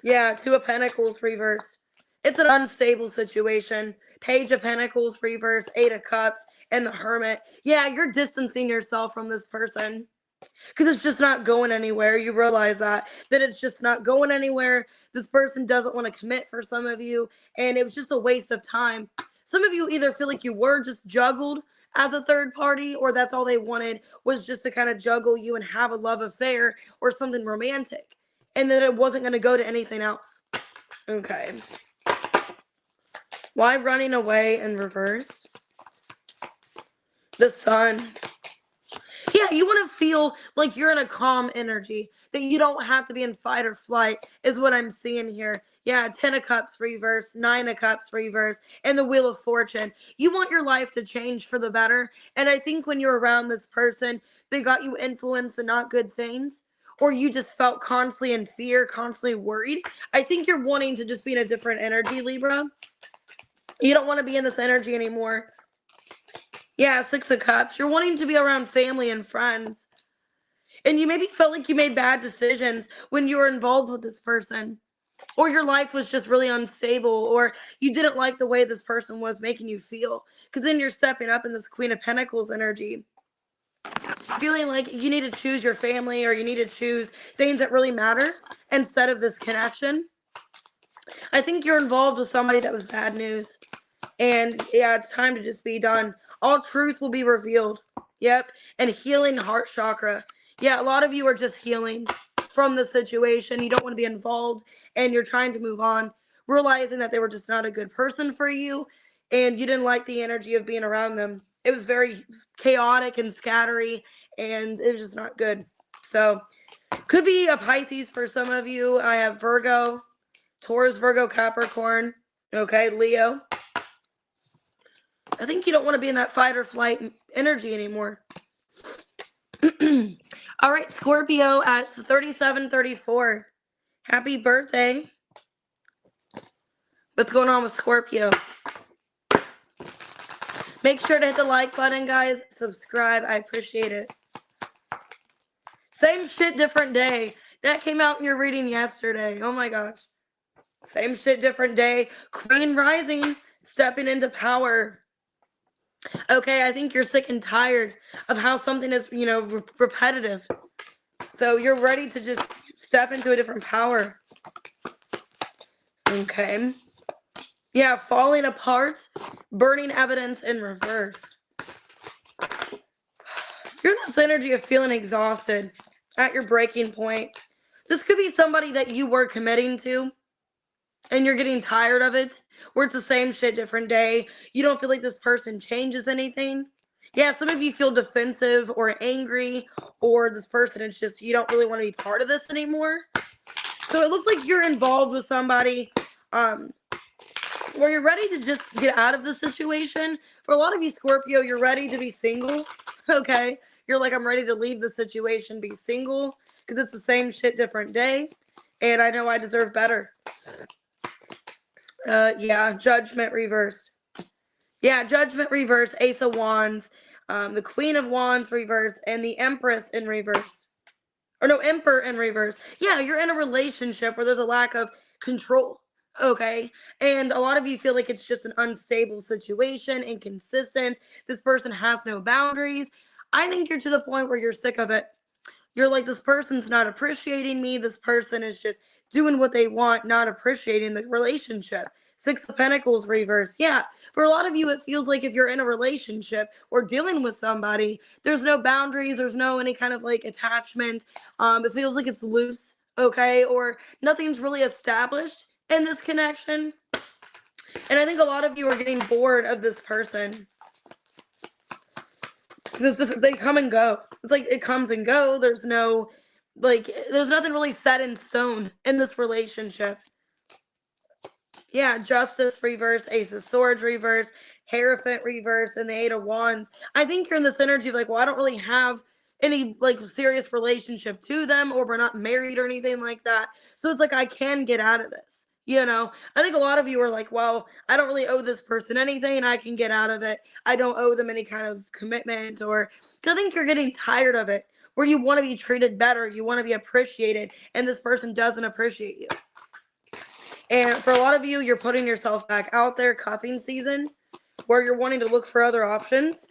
Yeah, Two of Pentacles reverse. It's an unstable situation. Page of Pentacles reverse, Eight of Cups, and the Hermit. Yeah, you're distancing yourself from this person because it's just not going anywhere. You realize that it's just not going anywhere. This person doesn't want to commit for some of you, and it was just a waste of time. Some of you either feel like you were just juggled as a third party, or that's all they wanted was just to kind of juggle you and have a love affair or something romantic, and that it wasn't going to go to anything else. Okay. Why running away in reverse? The Sun. Yeah, you want to feel like you're in a calm energy, that you don't have to be in fight or flight, is what I'm seeing here. Yeah, 10 of Cups reverse, 9 of Cups reverse, and the Wheel of Fortune. You want your life to change for the better. And I think when you're around this person, they got you influenced in not good things, or you just felt constantly in fear, constantly worried. I think you're wanting to just be in a different energy, Libra. You don't want to be in this energy anymore. Yeah, 6 of Cups. You're wanting to be around family and friends. And you maybe felt like you made bad decisions when you were involved with this person. Or your life was just really unstable. Or you didn't like the way this person was making you feel. Because then you're stepping up in this Queen of Pentacles energy. Feeling like you need to choose your family or you need to choose things that really matter instead of this connection. I think you're involved with somebody that was bad news. And yeah, it's time to just be done. All truth will be revealed. Yep. And healing heart chakra. Yeah, a lot of you are just healing from the situation. You don't want to be involved and you're trying to move on, realizing that they were just not a good person for you and you didn't like the energy of being around them. It was very chaotic and scattery and it was just not good. So, could be a Pisces for some of you. I have Virgo, Taurus, Virgo, Capricorn. Okay, Leo. I think you don't want to be in that fight or flight energy anymore. All right, Scorpio at 3734. Happy birthday. What's going on with Scorpio? Make sure to hit the like button, guys. Subscribe. I appreciate it. Same shit, different day. That came out in your reading yesterday. Oh my gosh. Same shit, different day. Queen rising, stepping into power. Okay, I think you're sick and tired of how something is, repetitive. So you're ready to just step into a different power. Okay. Yeah, falling apart, burning evidence in reverse. You're in this energy of feeling exhausted at your breaking point. This could be somebody that you were committing to and you're getting tired of it, where it's the same shit, different day. You don't feel like this person changes anything. Yeah, some of you feel defensive or angry, or this person is just, you don't really want to be part of this anymore. So it looks like you're involved with somebody where you're ready to just get out of the situation. For a lot of you, Scorpio, you're ready to be single. Okay. You're like, I'm ready to leave the situation, be single, because it's the same shit, different day. And I know I deserve better. Yeah, Judgment reversed. Yeah, Judgment reversed, Ace of Wands, the Queen of Wands reversed, and the Empress in reverse. Or no, Emperor in reverse. Yeah, you're in a relationship where there's a lack of control. Okay. And a lot of you feel like it's just an unstable situation, inconsistent. This person has no boundaries. I think you're to the point where you're sick of it. You're like, this person's not appreciating me. This person is just doing what they want, not appreciating the relationship. 6 of Pentacles reverse. Yeah, for a lot of you, it feels like if you're in a relationship or dealing with somebody, there's no boundaries, there's no any kind of like attachment. It feels like it's loose, okay, or nothing's really established in this connection. And I think a lot of you are getting bored of this person. Because it's just, they come and go. It's like it comes and go. There's no, there's nothing really set in stone in this relationship. Yeah, Justice reverse, Ace of Swords reverse, Hierophant reverse, and the Eight of Wands. I think you're in this energy of like, well, I don't really have any like serious relationship to them, or we're not married or anything like that. So it's like I can get out of this. I think a lot of you are like, well, I don't really owe this person anything and I can get out of it. I don't owe them any kind of commitment, or I think you're getting tired of it, where you want to be treated better, you want to be appreciated, and this person doesn't appreciate you. And for a lot of you, you're putting yourself back out there, cuffing season, where you're wanting to look for other options.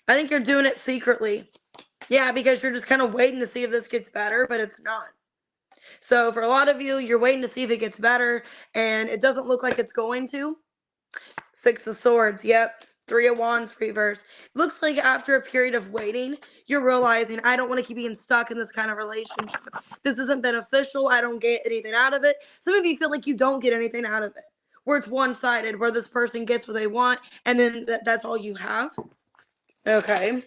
I think you're doing it secretly. Yeah, because you're just kind of waiting to see if this gets better, but it's not. So for a lot of you, you're waiting to see if it gets better, and it doesn't look like it's going to. Six of Swords, yep. Three of Wands reverse. Looks like after a period of waiting, you're realizing, I don't want to keep being stuck in this kind of relationship. This isn't beneficial. I don't get anything out of it. Some of you feel like you don't get anything out of it, where it's one-sided, where this person gets what they want, and then that's all you have. Okay.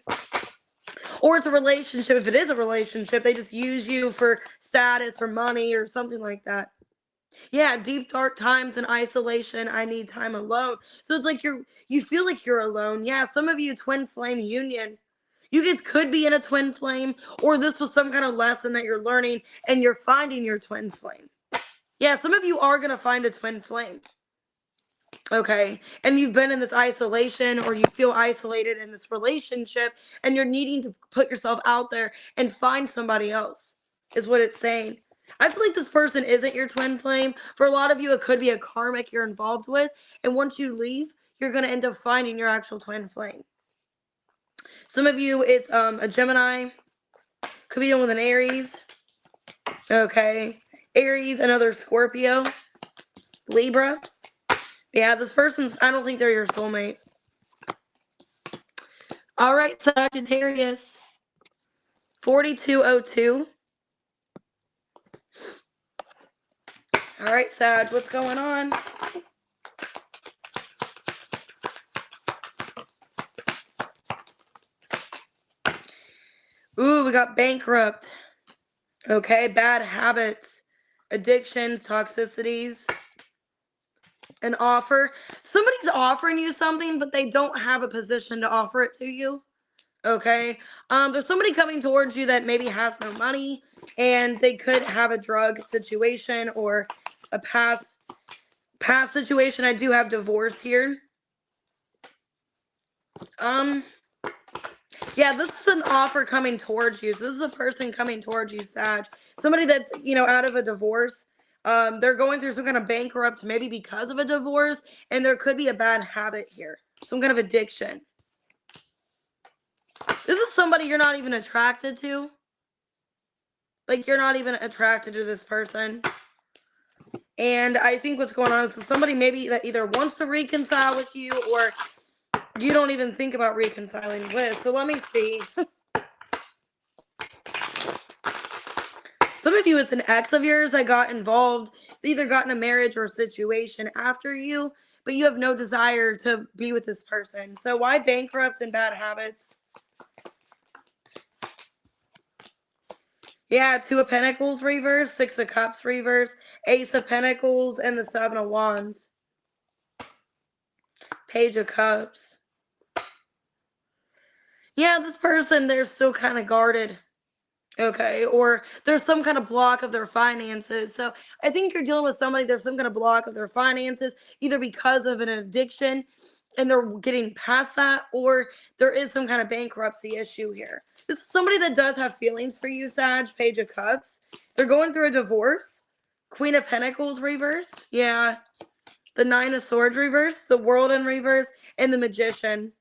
Or it's a relationship. If it is a relationship, they just use you for status or money or something like that. Yeah, deep dark times in isolation. I need time alone. So it's like you feel like you're alone. Yeah, some of you twin flame union. You guys could be in a twin flame, or this was some kind of lesson that you're learning and you're finding your twin flame. Yeah, some of you are going to find a twin flame. Okay, and you've been in this isolation, or you feel isolated in this relationship, and you're needing to put yourself out there and find somebody else, is what it's saying. I feel like this person isn't your twin flame. For a lot of you, it could be a karmic you're involved with, and once you leave, you're going to end up finding your actual twin flame. Some of you, it's a Gemini, could be dealing with an Aries. Okay, Aries, another Scorpio, Libra. Yeah, this person's, I don't think they're your soulmate. All right, Sagittarius, 4202. All right, Sag, what's going on? Ooh, we got bankrupt. Okay, bad habits, addictions, toxicities. An offer. Somebody's offering you something, but they don't have a position to offer it to you. Okay, there's somebody coming towards you that maybe has no money, and they could have a drug situation or a past situation. I do have divorce here. Yeah, this is an offer coming towards you. So this is a person coming towards you, Sag. Somebody that's, out of a divorce. They're going through some kind of bankrupt, maybe because of a divorce, and there could be a bad habit here, some kind of addiction. This is somebody you're not even attracted to. Like, you're not even attracted to this person. And I think what's going on is somebody maybe that either wants to reconcile with you, or you don't even think about reconciling with. So let me see. Some of you, it's an ex of yours that got involved. They either got in a marriage or a situation after you, but you have no desire to be with this person. So why bankrupt and bad habits? Yeah, Two of Pentacles reverse, Six of Cups reverse, Ace of Pentacles, and the Seven of Wands. Page of Cups. Yeah, this person, they're still kind of guarded. Okay, or there's some kind of block of their finances. So I think you're dealing with somebody, there's some kind of block of their finances, either because of an addiction and they're getting past that, or there is some kind of bankruptcy issue here. This is somebody that does have feelings for you, Sag. Page of Cups. They're going through a divorce. Queen of Pentacles reverse. Yeah. The Nine of Swords reverse. The World in reverse. And the Magician.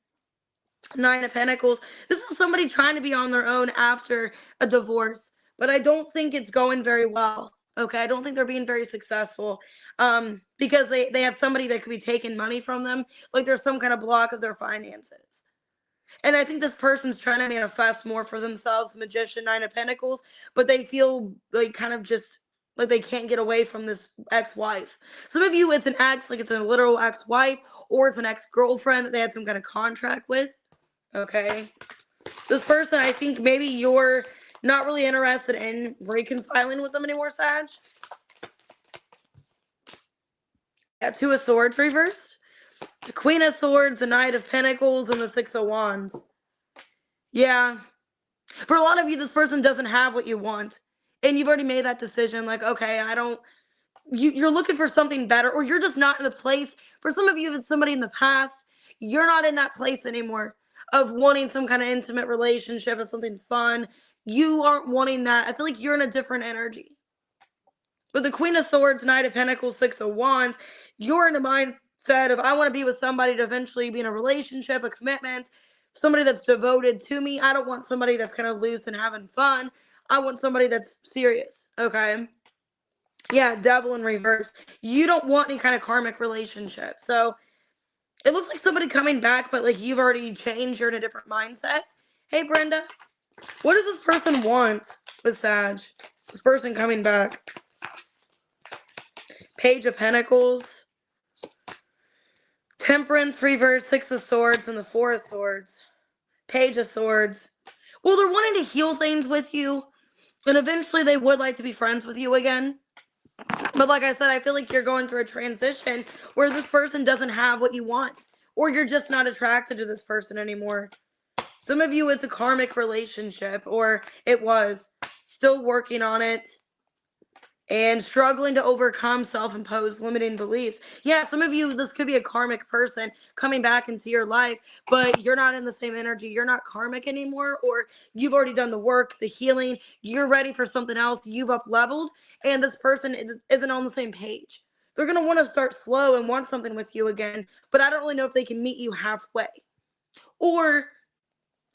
Nine of Pentacles. This is somebody trying to be on their own after a divorce, but I don't think it's going very well. Okay, I don't think they're being very successful, because they have somebody that could be taking money from them. Like, there's some kind of block of their finances. And I think this person's trying to manifest more for themselves, Magician, Nine of Pentacles, but they feel like kind of just like they can't get away from this ex-wife. Some of you, it's an ex, like it's a literal ex-wife, or it's an ex-girlfriend that they had some kind of contract with. Okay, this person, I think maybe you're not really interested in reconciling with them anymore, Sag. Yeah, Two of Swords reversed, the Queen of Swords, the Knight of Pentacles, and the Six of Wands. Yeah, For a lot of you, this person doesn't have what you want. And you've already made that decision, like, okay, I don't, you're looking for something better, or you're just not in the place. For some of you, if it's somebody in the past, you're not in that place anymore of wanting some kind of intimate relationship or something fun. You aren't wanting that. I feel like you're in a different energy. With the Queen of Swords, Knight of Pentacles, Six of Wands, you're in a mindset of, I want to be with somebody to eventually be in a relationship, a commitment, somebody that's devoted to me. I don't want somebody that's kind of loose and having fun. I want somebody that's serious, okay? Yeah, Devil in reverse. You don't want any kind of karmic relationship. So it looks like somebody coming back, but like you've already changed. You're in a different mindset. Hey, Brenda, what does this person want with Sag? This person coming back. Page of Pentacles, Temperance reverse, Six of Swords, and the Four of Swords. Page of Swords. Well, they're wanting to heal things with you, and eventually they would like to be friends with you again. But like I said, I feel like you're going through a transition where this person doesn't have what you want, or you're just not attracted to this person anymore. Some of you, it's a karmic relationship, or it was. Still working on it and struggling to overcome self-imposed limiting beliefs. Yeah, some of you, this could be a karmic person coming back into your life, but you're not in the same energy. You're not karmic anymore, or you've already done the work, the healing. You're ready for something else. You've up-leveled, and this person isn't on the same page. They're going to want to start slow and want something with you again, but I don't really know if they can meet you halfway. Or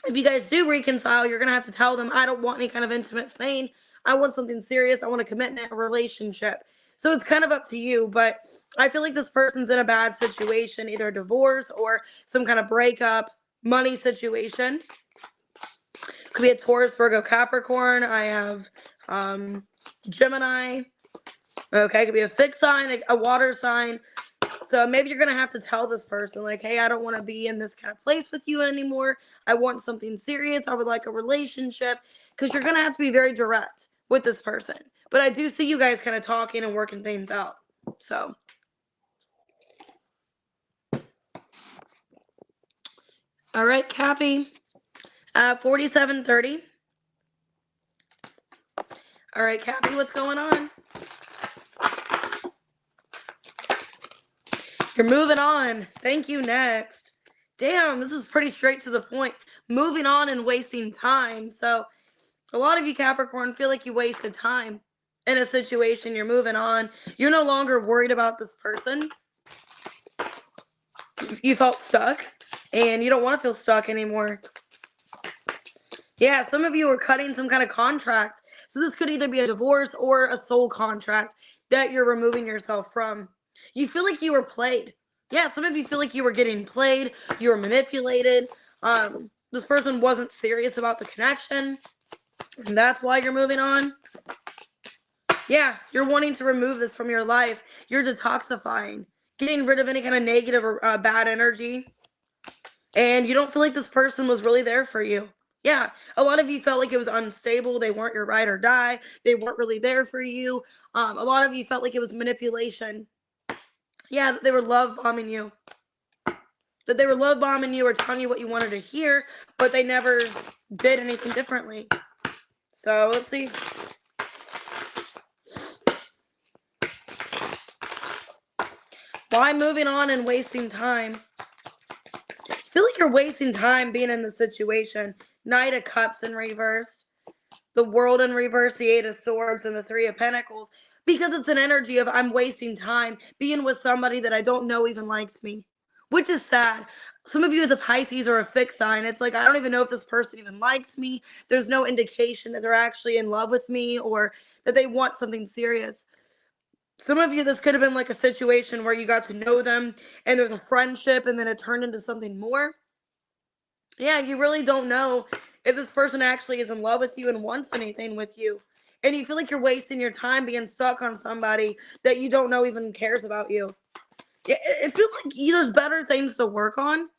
if you guys do reconcile, you're going to have to tell them, I don't want any kind of intimate thing. I want something serious. I want a commitment, a relationship. So it's kind of up to you, but I feel like this person's in a bad situation, either a divorce or some kind of breakup, money situation. Could be a Taurus, Virgo, Capricorn. I have Gemini. Okay, could be a fixed sign, a water sign. So maybe you're going to have to tell this person, like, hey, I don't want to be in this kind of place with you anymore. I want something serious. I would like a relationship, because you're going to have to be very direct with this person. But I do see you guys kind of talking and working things out. So. All right, Cappy. 4730. All right, Cappy, what's going on? You're moving on. Thank you, next. Damn, this is pretty straight to the point. Moving on and wasting time. So a lot of you Capricorn feel like you wasted time in a situation. You're moving on. You're no longer worried about this person. You felt stuck, and you don't want to feel stuck anymore. Yeah, some of you are cutting some kind of contract. So this could either be a divorce or a soul contract that you're removing yourself from. You feel like you were played. Yeah, some of you feel like you were getting played. You were manipulated. This person wasn't serious about the connection, and that's why you're moving on. Yeah, you're wanting to remove this from your life. You're detoxifying, getting rid of any kind of negative or bad energy. And you don't feel like this person was really there for you. Yeah, a lot of you felt like it was unstable. They weren't your ride or die. They weren't really there for you. A lot of you felt like it was manipulation. Yeah, that they were love bombing you. That they were love bombing you or telling you what you wanted to hear, but they never did anything differently. So let's see. Why moving on and wasting time? I feel like you're wasting time being in the situation. Knight of Cups in reverse. The World in reverse. The Eight of Swords and the Three of Pentacles. Because it's an energy of I'm wasting time being with somebody that I don't know even likes me. Which is sad. Some of you as a Pisces or a fixed sign, it's like, I don't even know if this person even likes me. There's no indication that they're actually in love with me or that they want something serious. Some of you, this could have been like a situation where you got to know them and there's a friendship and then it turned into something more. Yeah, you really don't know if this person actually is in love with you and wants anything with you. And you feel like you're wasting your time being stuck on somebody that you don't know even cares about you. It feels like there's better things to work on.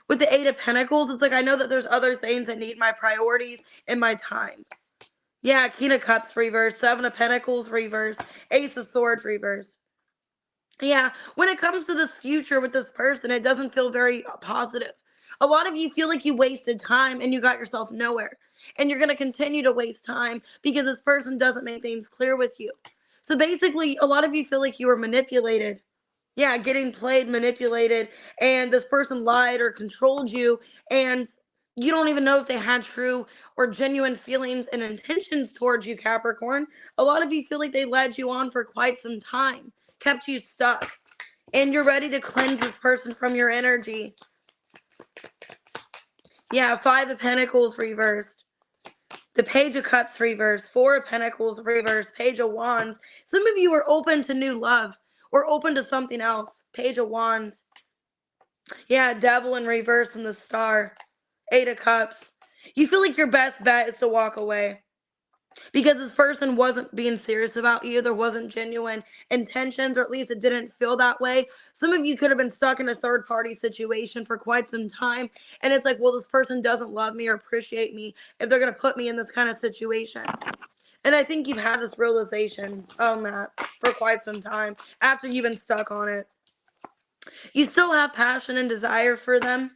With the Eight of Pentacles, it's like, I know that there's other things that need my priorities and my time. Yeah, King of Cups reverse, Seven of Pentacles reverse, Ace of Swords reverse. Yeah, when it comes to this future with this person, it doesn't feel very positive. A lot of you feel like you wasted time and you got yourself nowhere. And you're going to continue to waste time because this person doesn't make things clear with you. So basically, a lot of you feel like you were manipulated. Yeah, getting played, manipulated, and this person lied or controlled you, and you don't even know if they had true or genuine feelings and intentions towards you, Capricorn. A lot of you feel like they led you on for quite some time, kept you stuck, and you're ready to cleanse this person from your energy. Yeah, Five of Pentacles reversed. The Page of Cups reversed. Four of Pentacles reversed. Page of Wands. Some of you are open to new love or open to something else. Page of Wands. Yeah, Devil in reverse and the Star. Eight of Cups. You feel like your best bet is to walk away because this person wasn't being serious about you. There wasn't genuine intentions, or at least it didn't feel that way. Some of you could have been stuck in a third party situation for quite some time, and it's like, well, this person doesn't love me or appreciate me if they're going to put me in this kind of situation. And I think you've had this realization on that for quite some time after you've been stuck on it. You still have passion and desire for them,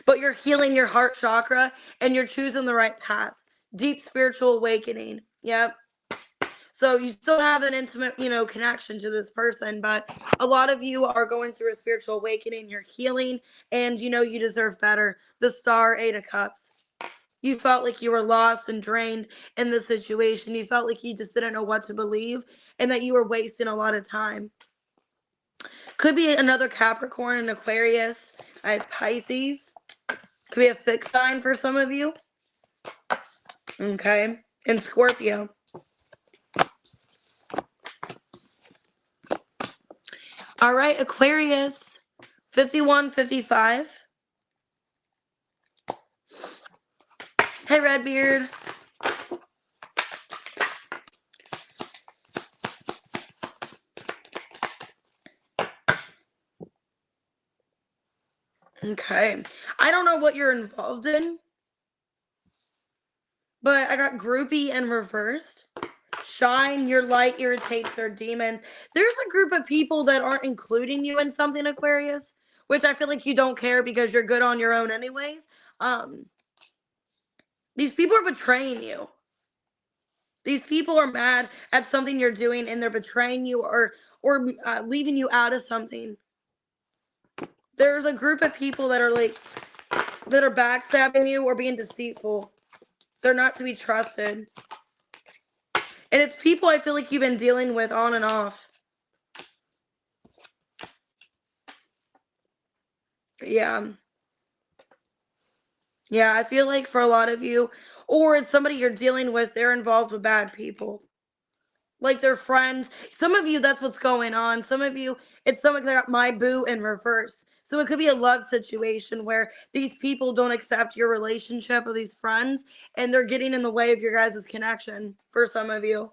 but you're healing your heart chakra and you're choosing the right path. Deep spiritual awakening. Yep. So you still have an intimate, connection to this person, but a lot of you are going through a spiritual awakening. You're healing, and you deserve better. The Star, Eight of Cups. You felt like you were lost and drained in the situation. You felt like you just didn't know what to believe and that you were wasting a lot of time. Could be another Capricorn and Aquarius. I have Pisces. Could be a fixed sign for some of you. Okay. And Scorpio. All right, Aquarius. 5155. Hey, Redbeard. Okay. I don't know what you're involved in, but I got groupie and reversed. Shine your light irritates their demons. There's a group of people that aren't including you in something, Aquarius, which I feel like you don't care because you're good on your own anyways. These people are betraying you. These people are mad at something you're doing and they're betraying you or leaving you out of something. There's a group of people that are backstabbing you or being deceitful. They're not to be trusted. And it's people I feel like you've been dealing with on and off. Yeah. Yeah, I feel like for a lot of you, or it's somebody you're dealing with, they're involved with bad people. Like their friends. Some of you, that's what's going on. Some of you, it's someone that got my boo in reverse. So it could be a love situation where these people don't accept your relationship with these friends and they're getting in the way of your guys' connection for some of you.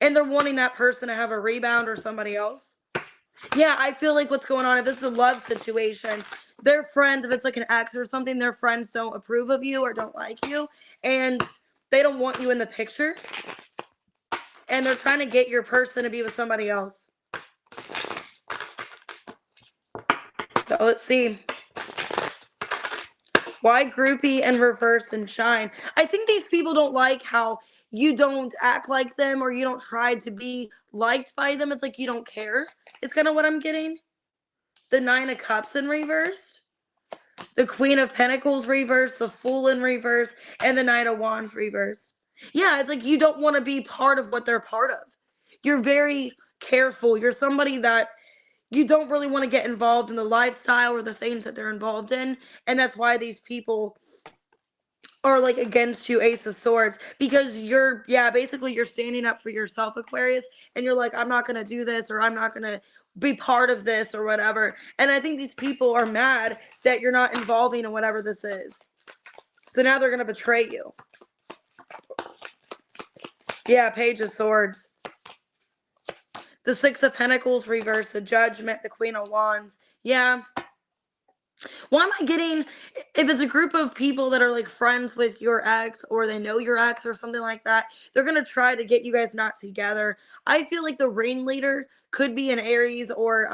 And they're wanting that person to have a rebound or somebody else. Yeah, I feel like what's going on, if this is a love situation, their friends, if it's like an ex or something, their friends don't approve of you or don't like you. And they don't want you in the picture. And they're trying to get your person to be with somebody else. So let's see. Why groupie and reverse and shine? I think these people don't like how you don't act like them or you don't try to be liked by them. It's like you don't care. It's kind of what I'm getting. The Nine of Cups in reverse. The Queen of Pentacles reverse. The Fool in reverse. And the Knight of Wands reverse. Yeah, it's like you don't want to be part of what they're part of. You're very careful. You're somebody that you don't really want to get involved in the lifestyle or the things that they're involved in. And that's why these people are like against you, Ace of Swords, because basically you're standing up for yourself, Aquarius, and you're like, I'm not going to do this, or I'm not going to be part of this or whatever. And I think these people are mad that you're not involving in whatever this is. So now they're going to betray you. Yeah, Page of Swords. The Six of Pentacles reverse, the Judgment, the Queen of Wands. Yeah. Why am I getting, if it's a group of people that are like friends with your ex or they know your ex or something like that, they're going to try to get you guys not together. I feel like the ringleader could be an Aries or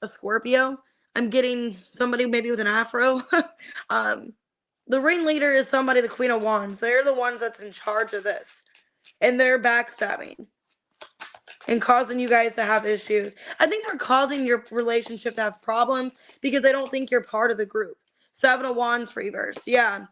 a Scorpio. I'm getting somebody maybe with an afro. The ringleader is somebody, the Queen of Wands. They're the ones that's in charge of this. And they're backstabbing and causing you guys to have issues. I think they're causing your relationship to have problems because they don't think you're part of the group. Seven of Wands reverse. Yeah.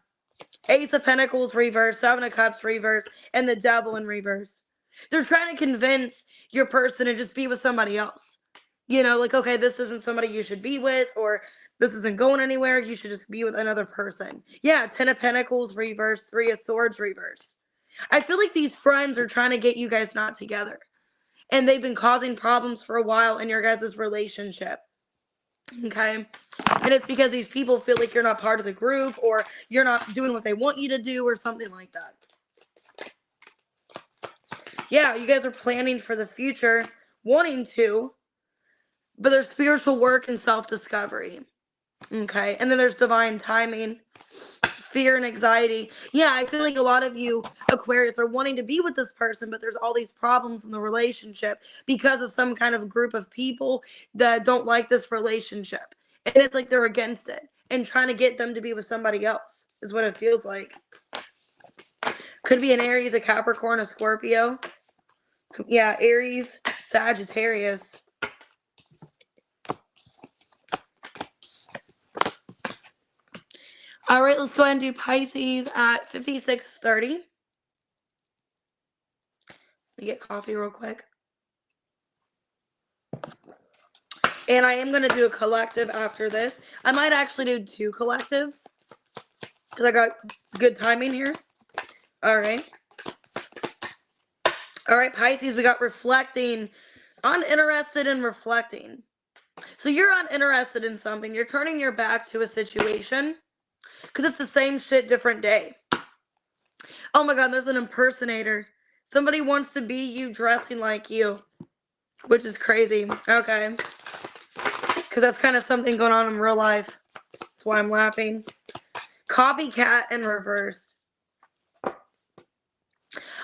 Ace of Pentacles reverse. Seven of Cups reverse. And the Devil in reverse. They're trying to convince your person to just be with somebody else. You know, like, okay, this isn't somebody you should be with, or this isn't going anywhere. You should just be with another person. Yeah, Ten of Pentacles reverse. Three of Swords reverse. I feel like these friends are trying to get you guys not together. And they've been causing problems for a while in your guys' relationship. Okay? And it's because these people feel like you're not part of the group, or you're not doing what they want you to do, or something like that. Yeah, you guys are planning for the future, wanting to, but there's spiritual work and self-discovery. Okay? And then there's divine timing, fear and anxiety. Yeah, I feel like a lot of you Aquarius are wanting to be with this person, but there's all these problems in the relationship because of some kind of group of people that don't like this relationship. And it's like they're against it and trying to get them to be with somebody else is what it feels like. Could be an Aries, a Capricorn, a Scorpio. Yeah, Aries, Sagittarius. All right, let's go ahead and do Pisces at 56:30. Let me get coffee real quick. And I am going to do a collective after this. I might actually do 2 collectives because I got good timing here. All right. All right, Pisces, we got reflecting, uninterested in reflecting. So you're uninterested in something. You're turning your back to a situation because it's the same shit, different day. Oh my God, there's an impersonator. Somebody wants to be you dressing like you, which is crazy. Okay. Because that's kind of something going on in real life. That's why I'm laughing. Copycat in reverse.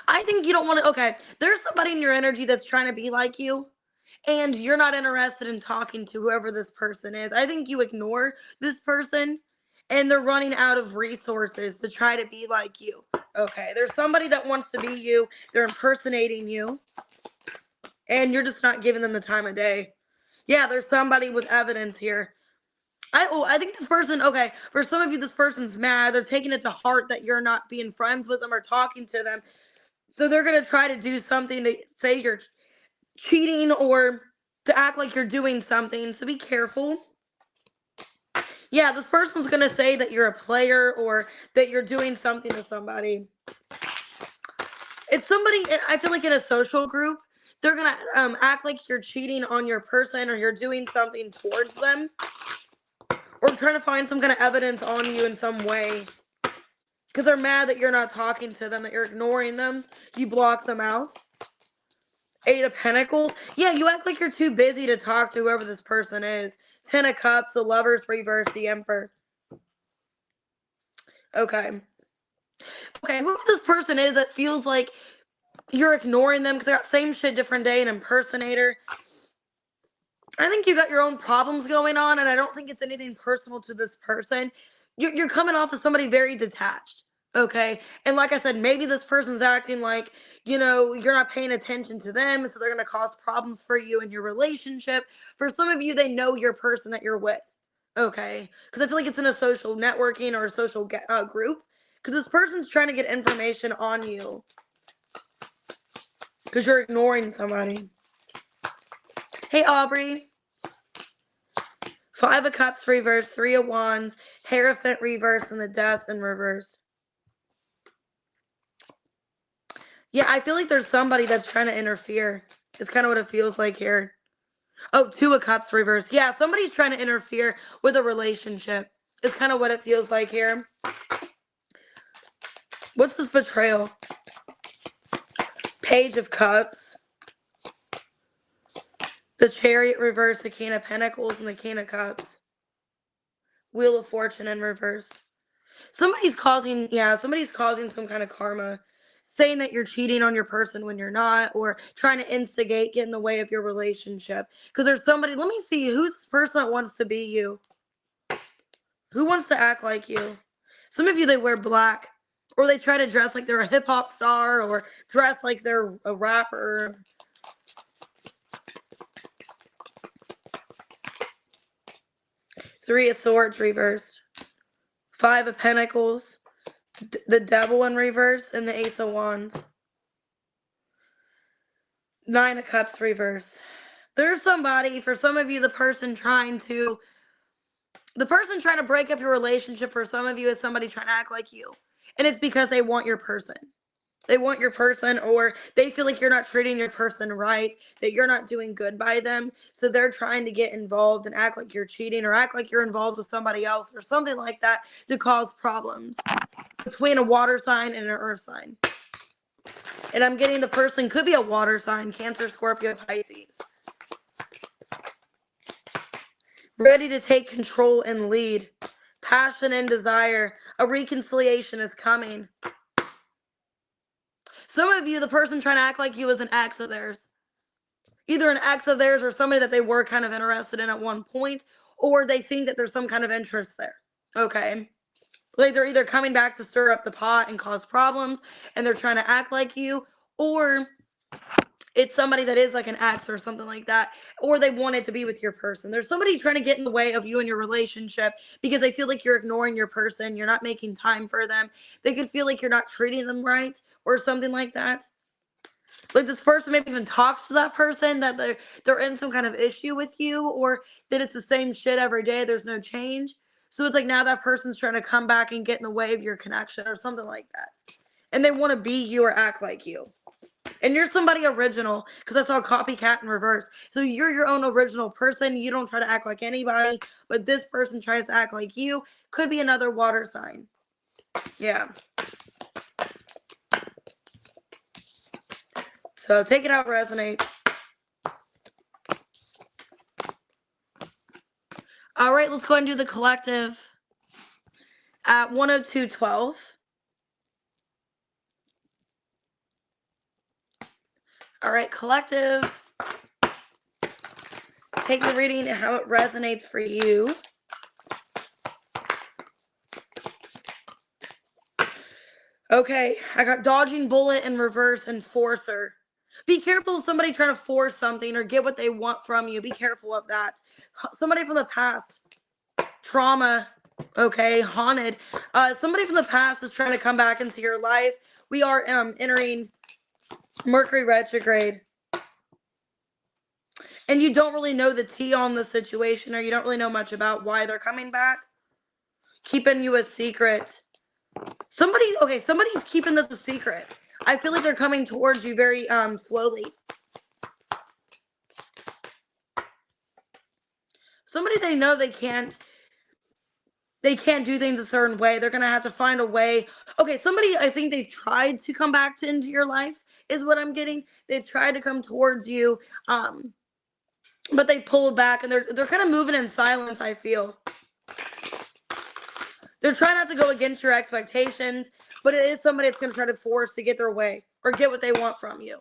I think you don't want to. Okay, there's somebody in your energy that's trying to be like you, and you're not interested in talking to whoever this person is. I think you ignore this person, and they're running out of resources to try to be like you. Okay, there's somebody that wants to be you. They're impersonating you, and you're just not giving them the time of day. Yeah, there's somebody with evidence here. I think this person, okay, for some of you, this person's mad. They're taking it to heart that you're not being friends with them or talking to them. So they're going to try to do something to say you're cheating or to act like you're doing something. So be careful. Yeah, this person's going to say that you're a player or that you're doing something to somebody. It's somebody, I feel like in a social group, they're going to act like you're cheating on your person or you're doing something towards them. Or trying to find some kind of evidence on you in some way. Because they're mad that you're not talking to them, that you're ignoring them. You block them out. 8 of Pentacles. Yeah, you act like you're too busy to talk to whoever this person is. 10 of Cups, the Lovers reverse, the Emperor. Okay. Okay, whoever this person is, it feels like you're ignoring them because they got same shit, different day, an impersonator. I think you got your own problems going on, and I don't think it's anything personal to this person. You're coming off as somebody very detached, okay? And like I said, maybe this person's acting like, you know, you're not paying attention to them, so they're going to cause problems for you in your relationship. For some of you, they know your person that you're with, okay? Because I feel like it's in a social networking or a social group, because this person's trying to get information on you because you're ignoring somebody. Hey, Aubrey. 5 of Cups reverse, 3 of Wands, Hierophant reverse, and the Death in reverse. Yeah, I feel like there's somebody that's trying to interfere. It's kind of what it feels like here. Oh, 2 of Cups reverse. Yeah, somebody's trying to interfere with a relationship. It's kind of what it feels like here. What's this betrayal? Page of Cups. The Chariot reverse, the King of Pentacles, and the King of Cups. Wheel of Fortune in reverse. Somebody's causing some kind of karma, saying that you're cheating on your person when you're not, or trying to instigate, get in the way of your relationship. Because there's somebody, let me see, who's this person that wants to be you? Who wants to act like you? Some of you, they wear black, or they try to dress like they're a hip-hop star, or dress like they're a rapper. Three of Swords reversed. Five of Pentacles. The Devil in reverse, and the Ace of Wands. Nine of Cups reversed. There's somebody, for some of you, the person trying to break up your relationship, for some of you, is somebody trying to act like you. And it's because they want your person. They want your person, or they feel like you're not treating your person right, that you're not doing good by them. So they're trying to get involved and act like you're cheating, or act like you're involved with somebody else, or something like that, to cause problems between a water sign and an earth sign. And I'm getting the person could be a water sign, Cancer, Scorpio, Pisces. Ready to take control and lead. Passion and desire. A reconciliation is coming. Some of you, the person trying to act like you is an ex of theirs. Either an ex of theirs or somebody that they were kind of interested in at one point, or they think that there's some kind of interest there. Okay? Like they're either coming back to stir up the pot and cause problems, and they're trying to act like you, or it's somebody that is like an ex or something like that, or they wanted to be with your person. There's somebody trying to get in the way of you and your relationship because they feel like you're ignoring your person, you're not making time for them. They could feel like you're not treating them right or something like that. Like this person maybe even talks to that person, that they're in some kind of issue with you, or that it's the same shit every day, there's no change. So it's like now that person's trying to come back and get in the way of your connection or something like that. And they want to be you or act like you. And you're somebody original, because I saw copycat in reverse. So you're your own original person. You don't try to act like anybody, but this person tries to act like you. Could be another water sign. Yeah. So take it out, resonates. All right, let's go ahead and do the collective at 102.12. All right, collective. Take the reading and how it resonates for you. Okay, I got dodging bullet in reverse and forcer. Be careful of somebody trying to force something or get what they want from you. Be careful of that. Somebody from the past. Trauma. Okay, haunted. Somebody from the past is trying to come back into your life. We are entering Mercury retrograde. And you don't really know the tea on the situation, or you don't really know much about why they're coming back. Keeping you a secret. Somebody's keeping this a secret. I feel like they're coming towards you very slowly. Somebody they know they can't do things a certain way. They're going to have to find a way. Okay, somebody, I think they've tried to come back into your life is what I'm getting. They've tried to come towards you, but they pull back, and they're kind of moving in silence, I feel. They're trying not to go against your expectations, but it is somebody that's going to try to force to get their way or get what they want from you.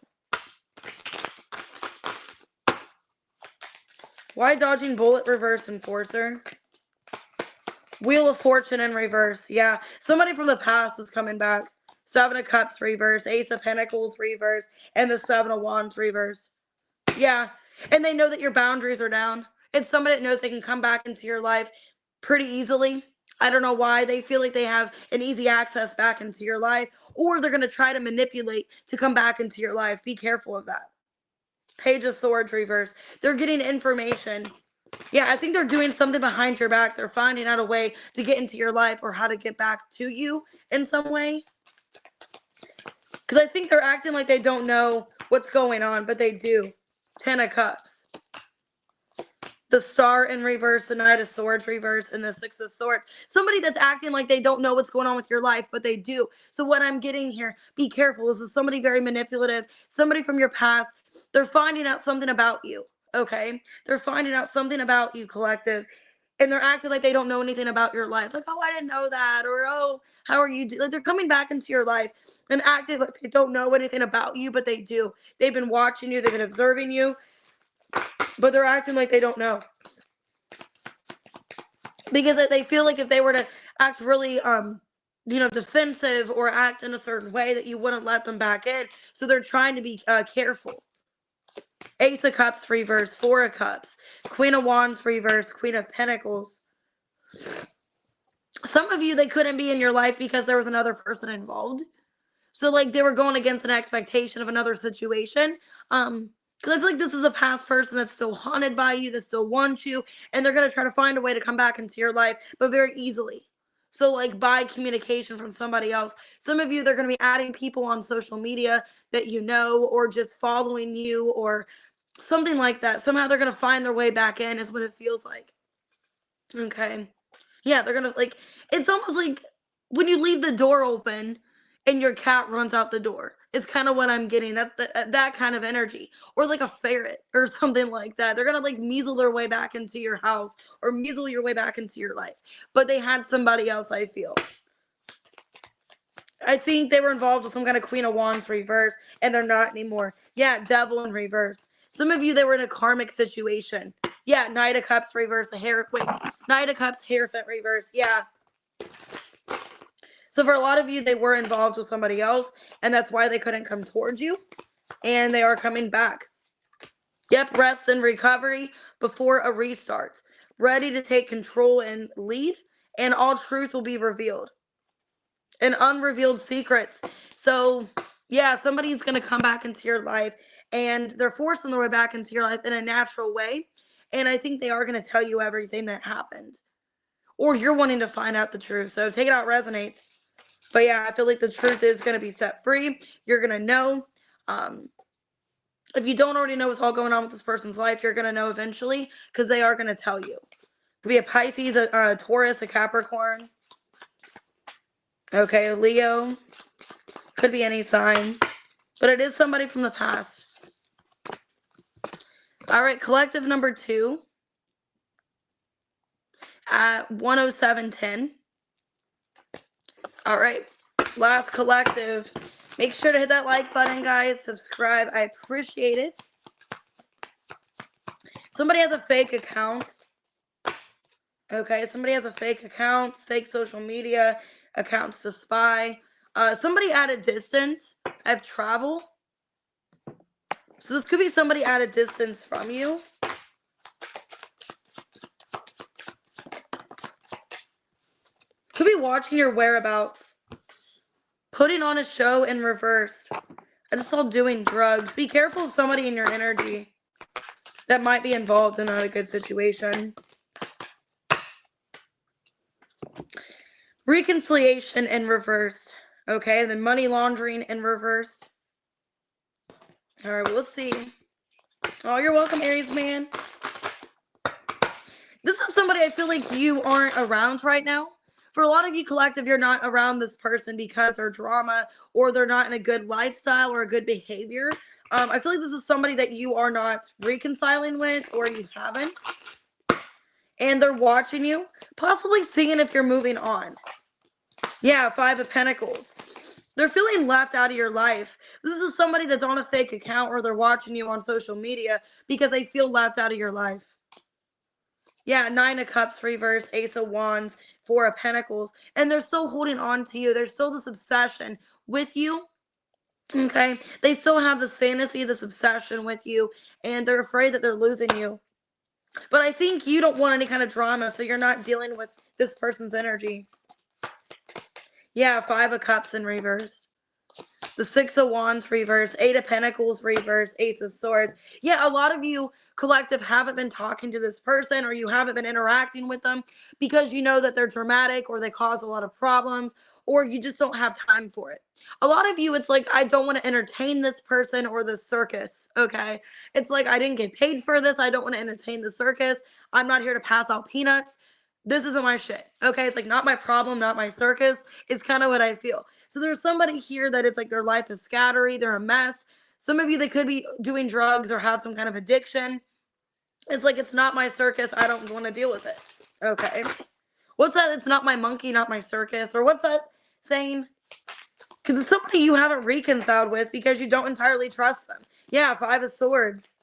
Why dodging bullet reverse enforcer? Wheel of Fortune in reverse. Yeah, somebody from the past is coming back. Seven of Cups reverse, Ace of Pentacles reverse, and the Seven of Wands reverse. Yeah, and they know that your boundaries are down. It's somebody that knows they can come back into your life pretty easily. I don't know why. They feel like they have an easy access back into your life, or they're going to try to manipulate to come back into your life. Be careful of that. Page of Swords reverse. They're getting information. Yeah, I think they're doing something behind your back. They're finding out a way to get into your life or how to get back to you in some way. Because I think they're acting like they don't know what's going on, but they do. 10 of Cups. The Star in reverse, the Knight of Swords reverse, and the Six of Swords. Somebody that's acting like they don't know what's going on with your life, but they do. So what I'm getting here, be careful. This is somebody very manipulative. Somebody from your past. They're finding out something about you. Okay? They're finding out something about you, collective. And they're acting like they don't know anything about your life. Like, oh, I didn't know that. Or, oh, how are you? Like, they're coming back into your life and acting like they don't know anything about you, but they do. They've been watching you. They've been observing you. But they're acting like they don't know. Because they feel like if they were to act really defensive or act in a certain way that you wouldn't let them back in. So they're trying to be careful. Ace of Cups reverse, Four of Cups, Queen of Wands reverse, Queen of Pentacles. Some of you, they couldn't be in your life because there was another person involved. So, like, they were going against an expectation of another situation. Because I feel like this is a past person that's still haunted by you, that still wants you, and they're going to try to find a way to come back into your life, but very easily. So, like, by communication from somebody else. Some of you, they're going to be adding people on social media that you know, or just following you, or something like that. Somehow they're going to find their way back in, is what it feels like. Okay. Yeah, they're going to, like, it's almost like when you leave the door open and your cat runs out the door. It's kind of what I'm getting. That's that kind of energy. Or like a ferret or something like that. They're going to like measle their way back into your house or measle your way back into your life. But they had somebody else, I feel. I think they were involved with some kind of Queen of Wands reverse, and they're not anymore. Yeah, Devil in reverse. Some of you, they were in a karmic situation. Yeah, Knight of Cups reverse, Knight of Cups, Hierophant reverse. Yeah. So for a lot of you, they were involved with somebody else, and that's why they couldn't come towards you, and they are coming back. Yep, rest and recovery before a restart. Ready to take control and lead, and all truth will be revealed. And unrevealed secrets. So, yeah, somebody's going to come back into your life, and they're forcing their way back into your life in a natural way, and I think they are going to tell you everything that happened. Or you're wanting to find out the truth. So take it out, resonates. But yeah, I feel like the truth is going to be set free. You're going to know. If you don't already know what's all going on with this person's life, you're going to know eventually, because they are going to tell you. Could be a Pisces, a Taurus, a Capricorn. Okay, a Leo. Could be any sign. But it is somebody from the past. All right, collective number 2 at 107.10. All right, last collective. Make sure to hit that like button, guys. Subscribe. I appreciate it. Somebody has a fake account. Okay, somebody has a fake account, fake social media accounts to spy. Somebody at a distance. I have travel. So this could be somebody at a distance from you. Could be watching your whereabouts. Putting on a show in reverse. I just saw doing drugs. Be careful of somebody in your energy that might be involved in not a good situation. Reconciliation in reverse. Okay, then money laundering in reverse. All right, well, let's see. Oh, you're welcome, Aries man. This is somebody I feel like you aren't around right now. For a lot of you, collective, you're not around this person because they're drama, or they're not in a good lifestyle or a good behavior. I feel like this is somebody that you are not reconciling with, or you haven't. And they're watching you, possibly seeing if you're moving on. Yeah, Five of Pentacles. They're feeling left out of your life. This is somebody that's on a fake account, or they're watching you on social media because they feel left out of your life. Yeah, Nine of Cups reverse, Ace of Wands, Four of Pentacles. And they're still holding on to you. There's still this obsession with you. Okay? They still have this fantasy, this obsession with you. And they're afraid that they're losing you. But I think you don't want any kind of drama, so you're not dealing with this person's energy. Yeah, Five of Cups in reverse. The Six of Wands reverse, Eight of Pentacles reverse, Ace of Swords. Yeah, a lot of you, collective, haven't been talking to this person, or you haven't been interacting with them because you know that they're dramatic, or they cause a lot of problems, or you just don't have time for it. A lot of you, it's like, I don't want to entertain this person or this circus, okay? It's like, I didn't get paid for this. I don't want to entertain the circus. I'm not here to pass out peanuts. This isn't my shit, okay? It's like, not my problem, not my circus. It's kind of what I feel. So there's somebody here that it's like their life is scattery, they're a mess. Some of you, they could be doing drugs or have some kind of addiction. It's like, it's not my circus, I don't want to deal with it. Okay. What's that? It's not my monkey, not my circus. Or what's that saying? Because it's somebody you haven't reconciled with because you don't entirely trust them. Yeah, Five of Swords.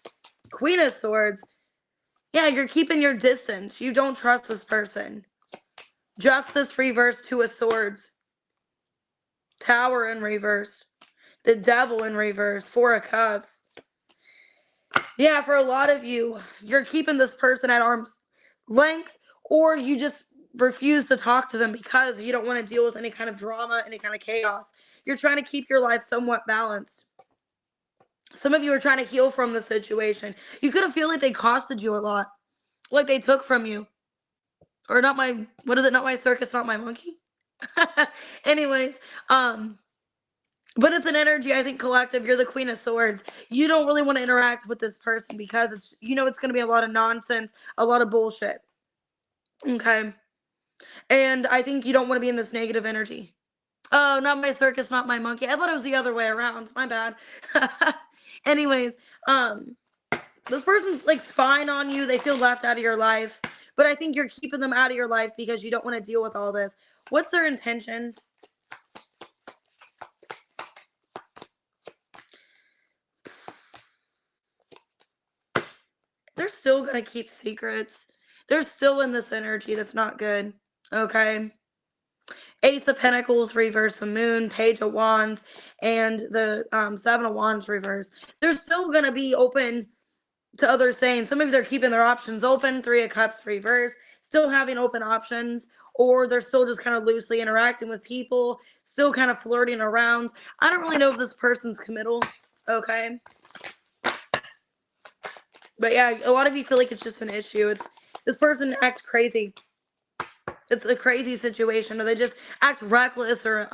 Queen of Swords. Yeah, you're keeping your distance. You don't trust this person. Justice reverse, Two of Swords. Tower in reverse. The Devil in reverse. Four of Cups. Yeah, for a lot of you, you're keeping this person at arm's length, or you just refuse to talk to them because you don't want to deal with any kind of drama, any kind of chaos. You're trying to keep your life somewhat balanced. Some of you are trying to heal from the situation. You could have feel like they costed you a lot, like they took from you. Or not my, what is it? Not my circus, not my monkey. Anyways, but it's an energy, I think, collective. You're the Queen of Swords. You don't really want to interact with this person because it's, it's going to be a lot of nonsense, a lot of bullshit. Okay. And I think you don't want to be in this negative energy. Oh, not my circus, not my monkey. I thought it was the other way around. My bad. Anyways, this person's like spying on you. They feel left out of your life. But I think you're keeping them out of your life because you don't want to deal with all this. What's their intention? They're still going to keep secrets. They're still in this energy that's not good. Okay. Ace of Pentacles reverse, the Moon, Page of Wands, and the Seven of Wands reverse. They're still going to be open to other things. Some of you, they're keeping their options open. Three of Cups reverse, still having open options, or they're still just kind of loosely interacting with people, still kind of flirting around. I don't really know if this person's committal. Okay. But yeah, a lot of you feel like it's just an issue. It's this person acts crazy. It's a crazy situation, or they just act reckless, or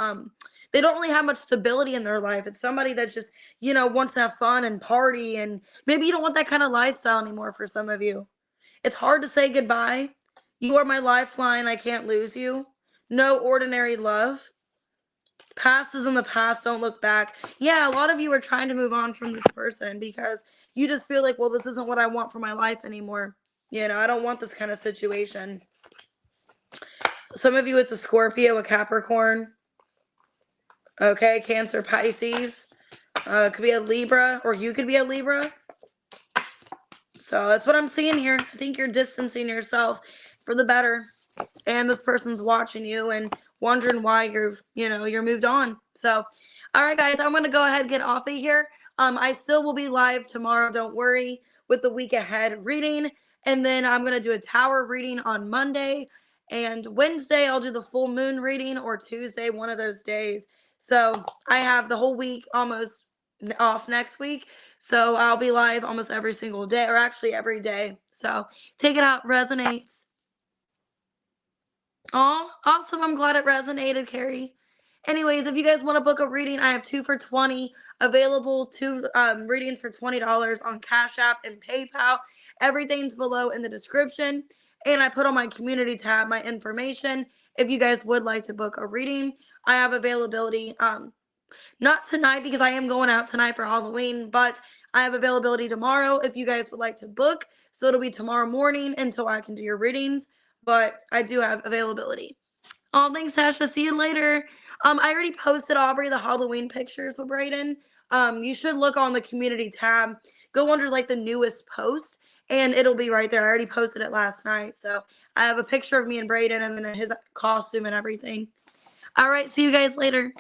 they don't really have much stability in their life. It's somebody that just, wants to have fun and party, and maybe you don't want that kind of lifestyle anymore for some of you. It's hard to say goodbye. You are my lifeline. I can't lose you. No ordinary love. Past is in the past. Don't look back. Yeah, a lot of you are trying to move on from this person because you just feel like, well, this isn't what I want for my life anymore. I don't want this kind of situation. Some of you, it's a Scorpio, a Capricorn. Okay, Cancer, Pisces. Could be a Libra, or you could be a Libra. So that's what I'm seeing here. I think you're distancing yourself for the better. And this person's watching you and wondering why you're moved on. So, all right, guys, I'm going to go ahead and get off of here. I still will be live tomorrow. Don't worry, with the week ahead reading. And then I'm going to do a tower reading on Monday. And Wednesday, I'll do the full moon reading, or Tuesday, one of those days. So I have the whole week almost off next week. So I'll be live almost every single day, or actually every day. So take it out. Resonates. Oh, awesome. I'm glad it resonated, Carrie. Anyways, if you guys want to book a reading, I have 2 for $20 available. 2 readings for $20 on Cash App and PayPal. Everything's below in the description. And I put on my community tab my information. If you guys would like to book a reading, I have availability. Not tonight because I am going out tonight for Halloween, but I have availability tomorrow if you guys would like to book. So it'll be tomorrow morning until I can do your readings, but I do have availability. Oh, thanks, Tasha. See you later. I already posted, Aubrey, the Halloween pictures with Brayden. You should look on the community tab. Go under like the newest post, and it'll be right there. I already posted it last night. So I have a picture of me and Brayden, and then his costume and everything. All right. See you guys later.